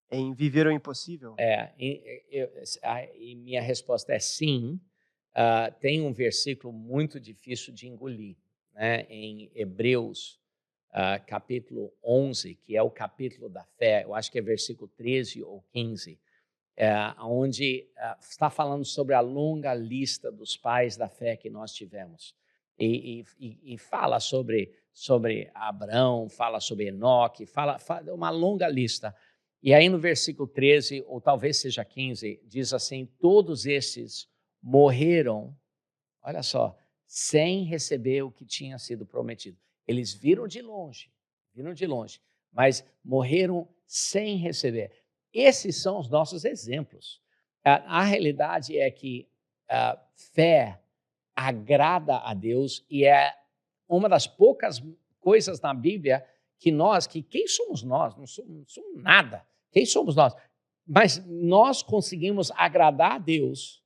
em viver o impossível? E minha resposta é sim. Tem um versículo muito difícil de engolir, né? Em Hebreus, capítulo 11, que é o capítulo da fé, eu acho que é versículo 13 ou 15, onde está falando sobre a longa lista dos pais da fé que nós tivemos. E fala sobre Abraão, fala sobre Enoque, fala uma longa lista. E aí no versículo 13, ou talvez seja 15, diz assim: todos esses morreram, olha só, sem receber o que tinha sido prometido. Eles viram de longe, mas morreram sem receber. Esses são os nossos exemplos. A realidade é que fé agrada a Deus e é uma das poucas coisas na Bíblia que quem somos nós? Não somos nada. Quem somos nós? Mas nós conseguimos agradar a Deus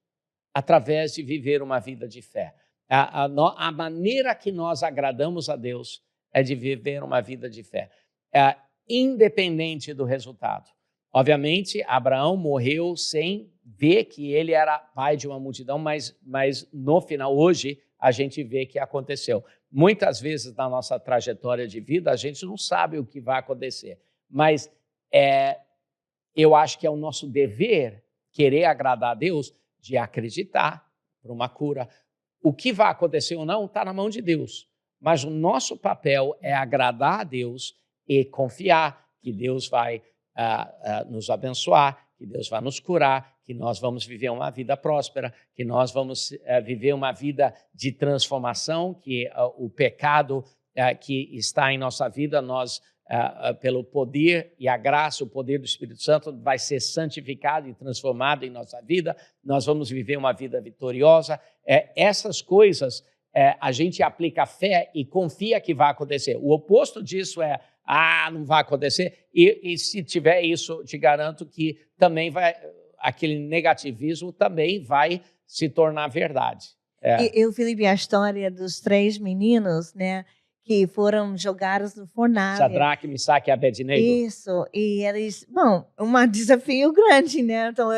através de viver uma vida de fé. A maneira que nós agradamos a Deus é de viver uma vida de fé, independente do resultado. Obviamente, Abraão morreu sem ver que ele era pai de uma multidão, mas no final, hoje, a gente vê que aconteceu. Muitas vezes na nossa trajetória de vida, a gente não sabe o que vai acontecer, mas eu acho que é o nosso dever querer agradar a Deus, de acreditar por uma cura. O que vai acontecer ou não está na mão de Deus, mas o nosso papel é agradar a Deus e confiar que Deus vai nos abençoar, que Deus vai nos curar, que nós vamos viver uma vida próspera, que nós vamos viver uma vida de transformação, que o pecado que está em nossa vida, nós, pelo poder e a graça, o poder do Espírito Santo, vai ser santificado e transformado em nossa vida, nós vamos viver uma vida vitoriosa. Essas coisas, a gente aplica fé e confia que vai acontecer. O oposto disso não vai acontecer. E se tiver isso, te garanto que também aquele negativismo também vai se tornar verdade. E Felipe, a história dos 3 meninos, né, que foram jogados no fornalha. Sadraque, Misaque e Abednego. Isso, e eles, um desafio grande, né? Então,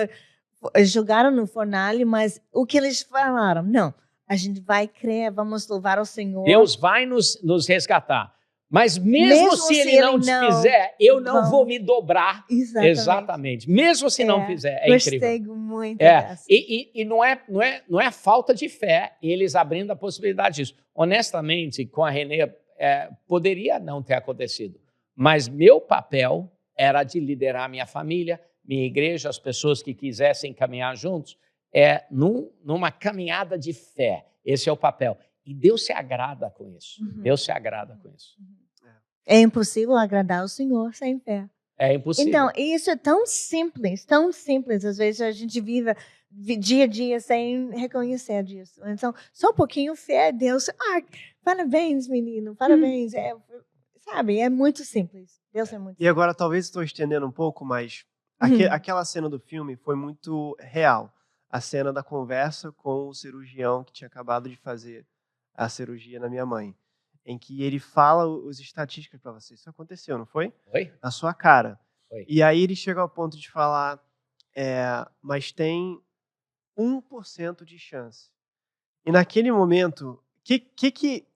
eles jogaram no fornalha, mas o que eles falaram? Não, a gente vai crer, vamos louvar o Senhor. Deus vai nos resgatar. Mas mesmo se ele não fizer, eu não vou me dobrar. Exatamente. Mesmo se não fizer, é incrível. Gostei muito dessa. E não é falta de fé eles abrindo a possibilidade disso. Honestamente, com a Renê, poderia não ter acontecido. Mas meu papel era de liderar minha família, minha igreja, as pessoas que quisessem caminhar juntos, numa caminhada de fé. Esse é o papel. E Deus se agrada com isso. Uhum. Deus se agrada com isso. É impossível agradar o Senhor sem fé. É impossível. Então, isso é tão simples, tão simples. Às vezes a gente vive dia a dia sem reconhecer disso. Então, só um pouquinho fé, Deus. Parabéns, menino, parabéns. Sabe, é muito simples. Deus é muito simples. E agora, talvez estou estendendo um pouco, mas aquela cena do filme foi muito real. A cena da conversa com o cirurgião que tinha acabado de fazer a cirurgia na minha mãe, em que ele fala as estatísticas para você. Isso aconteceu, não foi? Foi. Na sua cara. Foi. E aí ele chega ao ponto de falar, mas tem 1% de chance. E naquele momento, que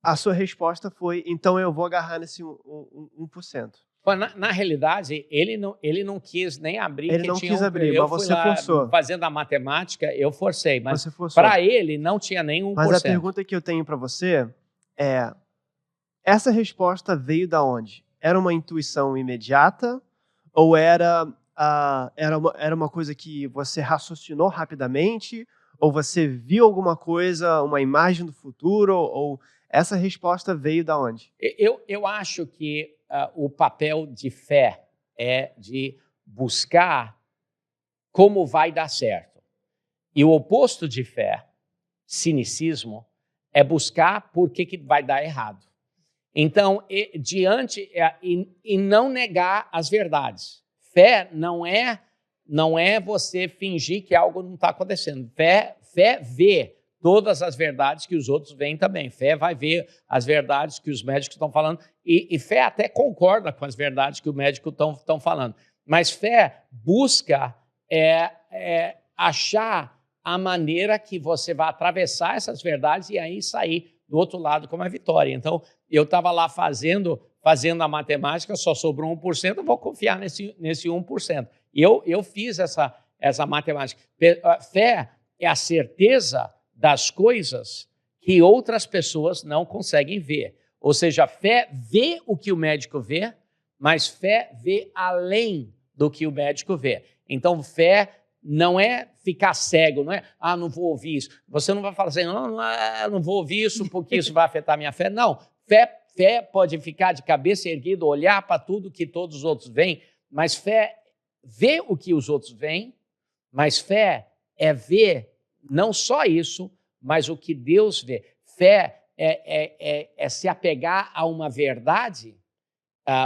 a sua resposta foi, então eu vou agarrar nesse 1%? Na realidade, ele não quis nem abrir. Ele não quis abrir, mas você forçou. Fazendo a matemática, eu forcei. Mas para ele, não tinha nem 1%. Mas a pergunta que eu tenho para você é, essa resposta veio da onde? Era uma intuição imediata? Ou era uma coisa que você raciocinou rapidamente? Ou você viu alguma coisa, uma imagem do futuro? Ou essa resposta veio da onde? Eu acho que o papel de fé é de buscar como vai dar certo. E o oposto de fé, cinicismo, é buscar por que vai dar errado. Então, e não negar as verdades. Fé não é você fingir que algo não está acontecendo. Fé vê todas as verdades que os outros veem também. Fé vai ver as verdades que os médicos estão falando. E fé até concorda com as verdades que os médicos estão falando. Mas fé busca achar a maneira que você vai atravessar essas verdades e aí sair do outro lado com uma vitória. Então, eu estava lá fazendo a matemática, só sobrou 1%, eu vou confiar nesse 1%. E eu fiz essa matemática. Fé é a certeza das coisas que outras pessoas não conseguem ver. Ou seja, fé vê o que o médico vê, mas fé vê além do que o médico vê. Então, fé não é ficar cego, não é, não vou ouvir isso. Você não vai falar assim, não vou ouvir isso porque isso vai afetar a minha fé. Não, fé pode ficar de cabeça erguida, olhar para tudo que todos os outros veem, mas fé vê o que os outros veem, Mas fé é ver não só isso, mas o que Deus vê. Fé é se apegar a uma verdade.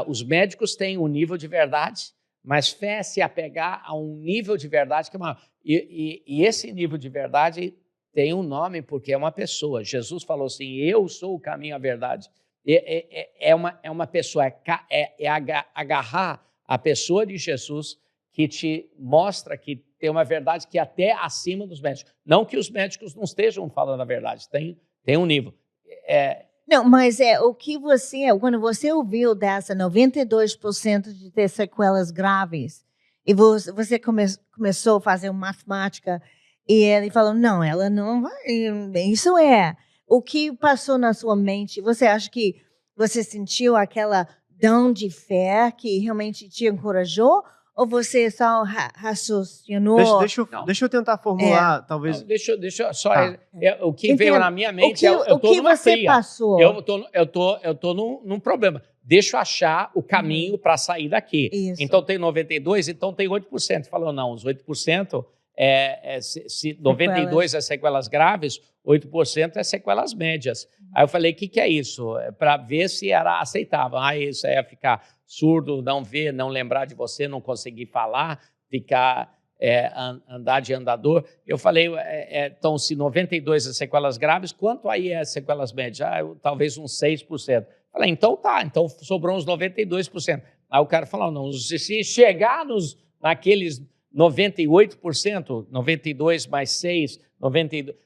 Os médicos têm um nível de verdade, mas fé é se apegar a um nível de verdade que é maior. E esse nível de verdade tem um nome porque é uma pessoa. Jesus falou assim, eu sou o caminho, a verdade. É uma pessoa, agarrar a pessoa de Jesus que te mostra que tem uma verdade que é até acima dos médicos. Não que os médicos não estejam falando a verdade, tem um nível. Não, mas o que quando você ouviu dessa 92% de ter sequelas graves, e você começou a fazer uma matemática, e ele falou, não, ela não vai, isso o que passou na sua mente? Você acha que você sentiu aquela dom de fé que realmente te encorajou? Ou você só raciocinou? Deixa eu tentar formular, talvez. Não, deixa eu só. Tá. O que veio na minha mente eu estou numa fria. Passou? Eu tô num problema. Deixa eu achar o caminho para sair daqui. Isso. Então tem 92%, então tem 8%. Falou, não, os 8%, se 92% é sequelas graves, 8% é sequelas médias. Aí eu falei, o que é isso? Para ver se era aceitável. Isso é ficar surdo, não ver, não lembrar de você, não conseguir falar, ficar, andar de andador. Eu falei, então, se 92% é sequelas graves, quanto aí é sequelas médias? Talvez uns 6%. Falei, então tá, então sobrou uns 92%. Aí o cara falou, não, se chegar naqueles 98%, 92 mais 6, 92...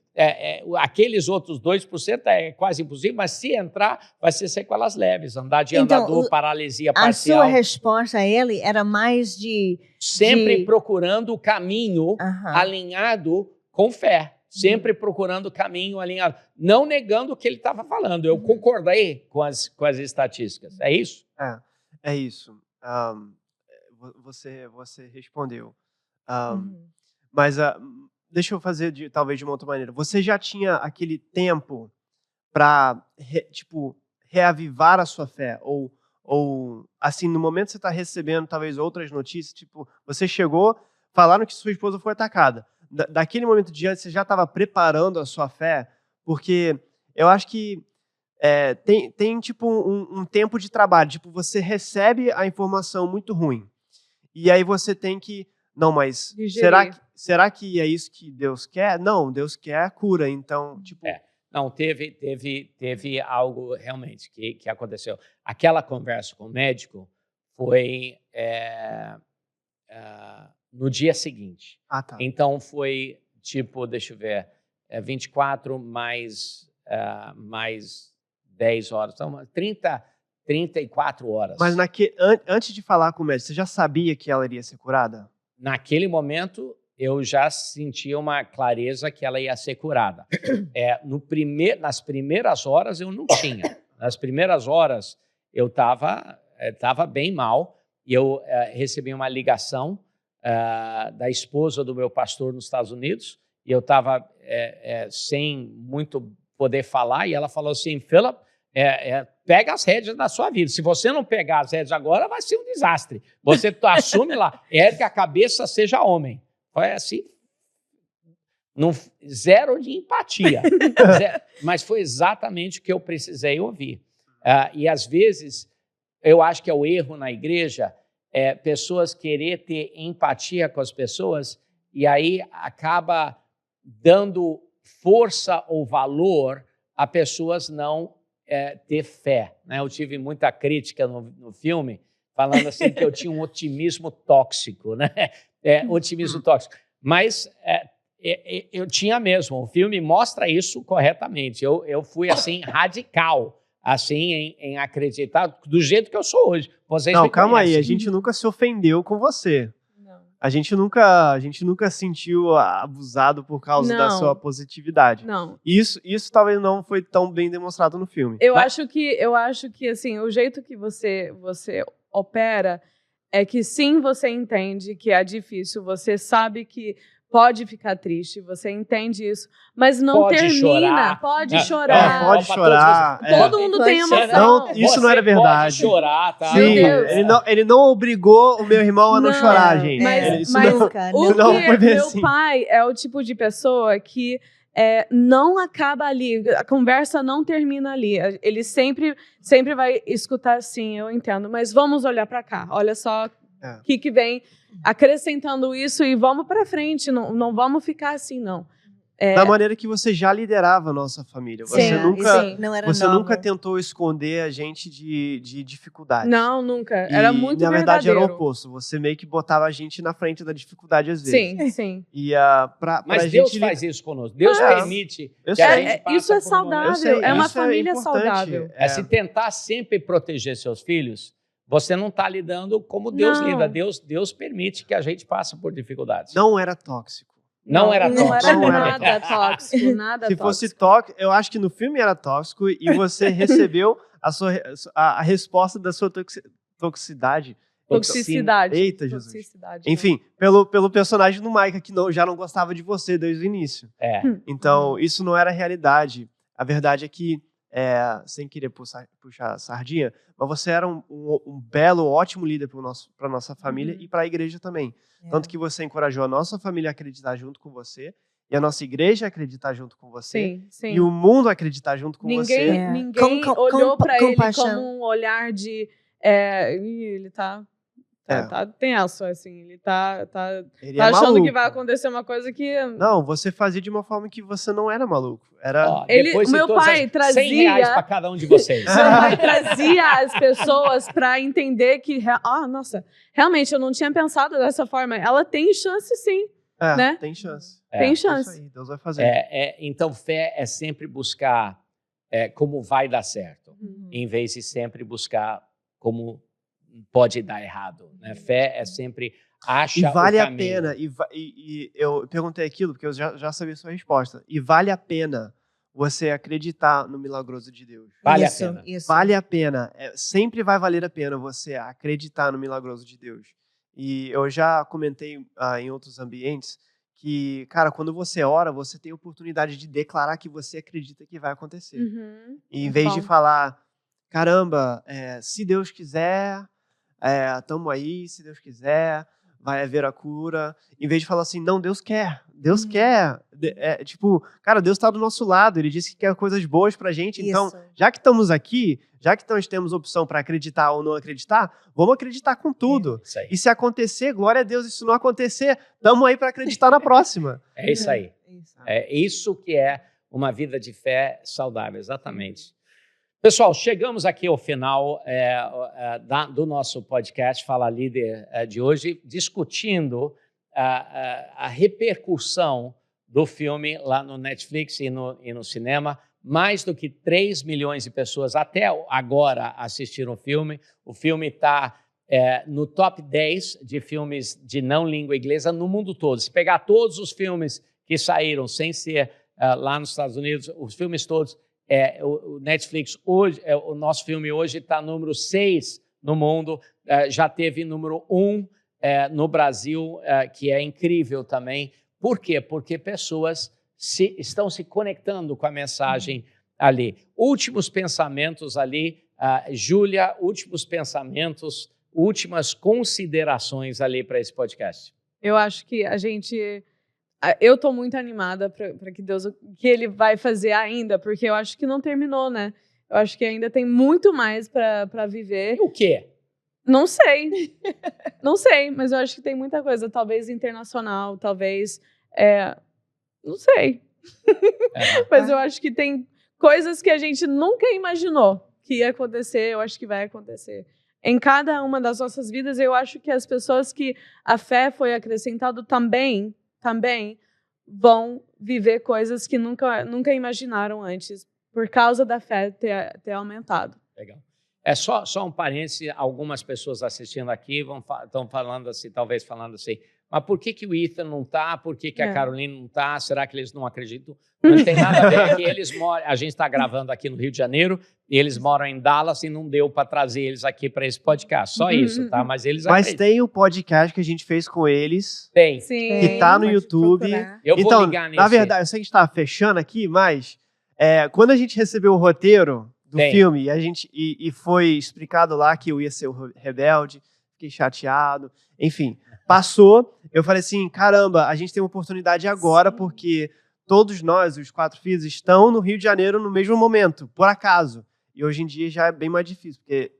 aqueles outros 2% é quase impossível, mas se entrar, vai ser sequelas leves, andar de andador, paralisia parcial. A sua resposta a ele era mais de... Sempre procurando o caminho alinhado com fé. Sempre procurando o caminho alinhado. Não negando o que ele estava falando. Eu concordei com as estatísticas. É isso? É isso. Você respondeu. Mas... deixa eu fazer talvez de uma outra maneira. Você já tinha aquele tempo para reavivar a sua fé? Ou assim, no momento que você está recebendo talvez outras notícias, você chegou, falaram que sua esposa foi atacada. Daquele momento diante, você já estava preparando a sua fé? Porque eu acho que tem um tempo de trabalho. Você recebe a informação muito ruim. E aí você tem que... Não, mas será que é isso que Deus quer? Não, Deus quer a cura, então, Não, teve algo realmente que aconteceu. Aquela conversa com o médico foi no dia seguinte. Tá. Então foi deixa eu ver, 24 mais 10 horas, então 34 horas. Mas antes de falar com o médico, você já sabia que ela iria ser curada? Naquele momento, eu já sentia uma clareza que ela ia ser curada. Nas primeiras horas, eu não tinha. Nas primeiras horas, eu estava bem mal. E eu recebi uma ligação da esposa do meu pastor nos Estados Unidos. E eu estava sem muito poder falar. E ela falou assim, Philip, pega as rédeas da sua vida. Se você não pegar as rédeas agora, vai ser um desastre. Você assume lá, ergue a cabeça, seja homem. Foi assim, zero de empatia. Mas foi exatamente o que eu precisei ouvir. E às vezes, eu acho que é o erro na igreja, pessoas querer ter empatia com as pessoas e aí acaba dando força ou valor a pessoas não ter fé. Né? Eu tive muita crítica no filme, falando assim que eu tinha um otimismo tóxico, né? Otimismo tóxico. Mas eu tinha mesmo. O filme mostra isso corretamente. Eu fui assim radical, assim em acreditar do jeito que eu sou hoje. Vocês não, calma aí. A gente nunca se ofendeu com você. A gente nunca sentiu abusado por causa da sua positividade. Não. Isso talvez não foi tão bem demonstrado no filme. Eu acho que assim, o jeito que você opera é que sim, você entende que é difícil, você sabe que pode ficar triste, você entende isso, mas não Pode termina. chorar. Pode É, chorar. Pode chorar. Todo mundo tem Pode emoção. Não, isso não era verdade. Pode chorar, tá? Sim, Deus. ele não obrigou o meu irmão a não chorar, gente. Mas, Isso mas nunca, o nunca. Não foi bem meu assim. pai é o tipo de pessoa que não acaba ali, a conversa não termina ali. Ele sempre vai escutar, sim, eu entendo, mas vamos olhar para cá. Olha só o que vem acrescentando isso e vamos para frente. Não vamos ficar assim, não. Da maneira que você já liderava a nossa família. Você Sim, nunca, não era você novo. nunca tentou esconder a gente de dificuldades. Não, nunca. Era E, muito na verdade, verdadeiro. era o oposto. Você meio que botava a gente na frente da dificuldade às vezes. Sim, sim. E pra Mas gente Deus faz isso conosco. Deus permite Eu que a sei. gente passe Isso é por um momento. saudável. Eu sei, É uma isso família importante. saudável. Se tentar sempre proteger seus filhos, você não está lidando como Deus Não. lida. Deus permite que a gente passe por dificuldades. Não era tóxico. Não era Não tóxico. era Não era nada tóxico, nada Se tóxico. fosse tóxico, eu acho que no filme era tóxico e você recebeu a resposta da sua toxicidade. Toxicidade. Eita, Jesus. Toxicidade. Enfim, pelo personagem do Micah, que já não gostava de você desde o início. Então, isso não era a realidade. A verdade é que, sem querer puxar a sardinha, mas você era um belo, ótimo líder para nossa família e para a igreja também. Tanto que você encorajou a nossa família a acreditar junto com você, e a nossa igreja a acreditar junto com você, Sim, sim. e o mundo a acreditar junto com você. Ninguém Com olhou para ele compaixão. como um olhar de... ele tá tenso, assim. Ele tá Ele achando maluco. que vai acontecer uma coisa que... Não, você fazia de uma forma que você não era maluco. Era... Ó, Ele- depois de meu todas pai as- trazia- R$100 para cada um de vocês. Meu pai trazia as pessoas para entender que... nossa, realmente, eu não tinha pensado dessa forma. Ela tem chance, sim. né? Tem chance. Tem É isso chance. aí, Deus vai fazer. Então, fé é sempre buscar como vai dar certo, Uhum. em vez de sempre buscar como pode dar errado. Né? Fé é sempre acha E vale o a caminho. pena, e eu perguntei aquilo porque eu já sabia a sua resposta, e vale a pena você acreditar no milagroso de Deus. Vale Isso, a pena. Isso. Vale a pena, sempre vai valer a pena você acreditar no milagroso de Deus. E eu já comentei em outros ambientes que, cara, quando você ora, você tem a oportunidade de declarar que você acredita que vai acontecer. Uhum. E em vez de Bom. falar, caramba, se Deus quiser, tamo aí, se Deus quiser, vai haver a cura. Em vez de falar assim, não, Deus quer. Deus quer. Cara, Deus está do nosso lado. Ele disse que quer coisas boas pra gente. Então, Isso. já que estamos aqui, já que nós temos opção para acreditar ou não acreditar, vamos acreditar com tudo. Isso aí. E se acontecer, glória a Deus. E se não acontecer, tamo aí para acreditar na próxima. É isso aí. Isso. É isso que é uma vida de fé saudável, exatamente. Pessoal, chegamos aqui ao final do nosso podcast Fala Líder de hoje, discutindo a repercussão do filme lá no Netflix e no cinema. Mais do que 3 milhões de pessoas até agora assistiram o filme. O filme está no top 10 de filmes de não língua inglesa no mundo todo. Se pegar todos os filmes que saíram sem ser lá nos Estados Unidos, os filmes todos, o Netflix hoje, o nosso filme hoje está número 6 no mundo, já teve número 1 no Brasil, que é incrível também. Por quê? Porque pessoas estão se conectando com a mensagem ali. Últimos pensamentos ali, Júlia, últimos pensamentos, últimas considerações ali para esse podcast. Eu acho que eu estou muito animada para que ele vai fazer ainda, porque eu acho que não terminou, né? Eu acho que ainda tem muito mais para viver. E o quê? Não sei. Não sei, mas eu acho que tem muita coisa. Talvez internacional, talvez... não sei. Mas eu acho que tem coisas que a gente nunca imaginou que ia acontecer, eu acho que vai acontecer. Em cada uma das nossas vidas, eu acho que as pessoas que a fé foi acrescentado também vão viver coisas que nunca imaginaram antes, por causa da fé ter aumentado. Legal. Só um parêntese, algumas pessoas assistindo aqui estão falando assim, talvez falando assim, mas por que o Ethan não está? Por que a Carolina não está? Será que eles não acreditam? Não tem nada a ver, é que eles moram, a gente está gravando aqui no Rio de Janeiro, e eles moram em Dallas e não deu para trazer eles aqui para esse podcast, só isso, tá? Mas eles acreditam. Tem o podcast que a gente fez com eles. Tem. Sim. Que tá no YouTube. Eu vou ligar nesse. Na verdade, eu sei que a gente tá fechando aqui, mas quando a gente recebeu o roteiro do filme e foi explicado lá que eu ia ser o rebelde, fiquei chateado, enfim, passou, eu falei assim, caramba, a gente tem uma oportunidade agora, porque todos nós, os 4 filhos, estão no Rio de Janeiro no mesmo momento, por acaso. E hoje em dia já é bem mais difícil, porque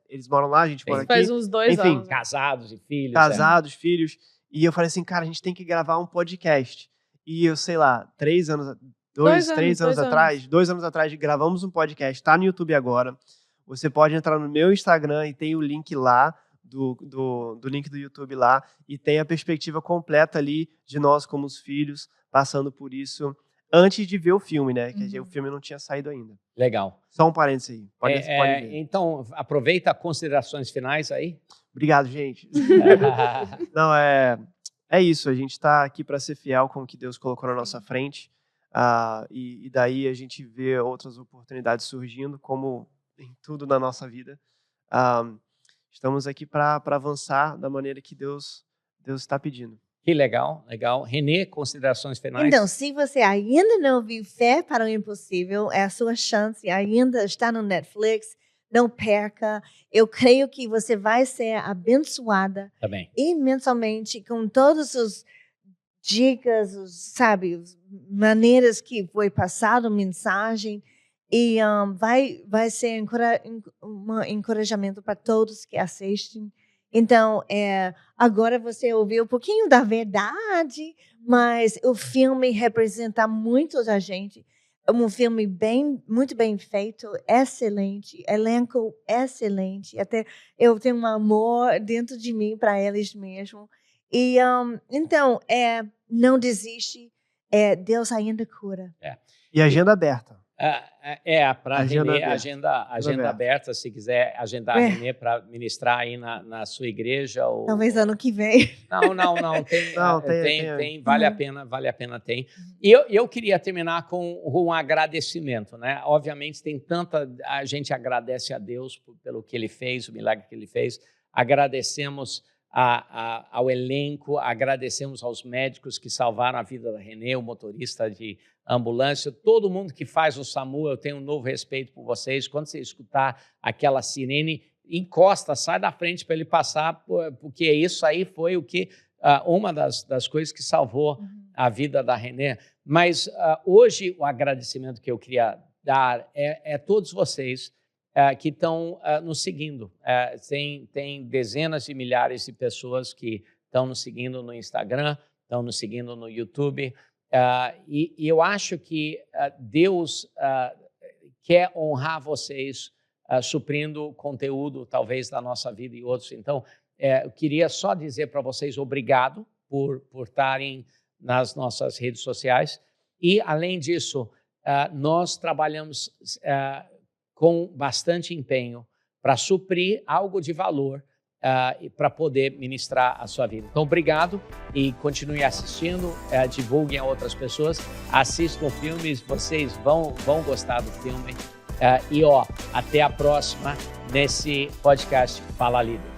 eles moram lá, a gente mora aqui. Faz uns 2 enfim, anos. Casados e filhos. Casados, filhos. E eu falei assim, cara, a gente tem que gravar um podcast. E eu, sei lá, 3 anos... 2 anos atrás, gravamos um podcast, tá no YouTube agora. Você pode entrar no meu Instagram e tem o link lá, do link do YouTube lá, e tem a perspectiva completa ali de nós como os filhos, passando por isso antes de ver o filme, né? Que o filme não tinha saído ainda. Legal. Só um parênteses aí. Pode ver. Então, aproveita considerações finais aí. Obrigado, gente. Não, é isso. A gente está aqui para ser fiel com o que Deus colocou na nossa frente. E daí a gente vê outras oportunidades surgindo, como em tudo na nossa vida. Estamos aqui para avançar da maneira que Deus está pedindo. Que legal, legal. Renê, considerações finais? Então, se você ainda não viu Fé para o Impossível, é a sua chance, ainda está no Netflix, não perca. Eu creio que você vai ser abençoada imensamente com todos os dicas, maneiras que foi passada a mensagem, e vai ser um encorajamento para todos que assistem. Então, agora você ouviu um pouquinho da verdade, mas o filme representa muito da gente. É um filme muito bem feito, excelente, elenco excelente. Até eu tenho um amor dentro de mim para eles mesmo. E então, não desiste, Deus ainda cura. E agenda aberta. Para Renê, agenda aberta, se quiser agendar a Renê para ministrar aí na sua igreja. Ou... Talvez ano que vem. Não, tem, vale a pena, tem. E eu queria terminar com um agradecimento, né? Obviamente a gente agradece a Deus pelo que Ele fez, o milagre que Ele fez, agradecemos ao elenco, agradecemos aos médicos que salvaram a vida da Renê, o motorista de ambulância, todo mundo que faz o SAMU, eu tenho um novo respeito por vocês. Quando você escutar aquela sirene, encosta, sai da frente para ele passar, porque isso aí foi uma das coisas que salvou a vida da Renê. Mas hoje o agradecimento que eu queria dar é todos vocês que estão nos seguindo. Tem dezenas de milhares de pessoas que estão nos seguindo no Instagram, estão nos seguindo no YouTube, e eu acho que Deus quer honrar vocês suprindo conteúdo, talvez, da nossa vida e outros. Então, eu queria só dizer para vocês obrigado por estarem nas nossas redes sociais. E, além disso, nós trabalhamos com bastante empenho para suprir algo de valor para poder ministrar a sua vida. Então, obrigado e continue assistindo, divulguem a outras pessoas, assistam filmes, vocês vão gostar do filme. Até a próxima nesse podcast Fala Líder.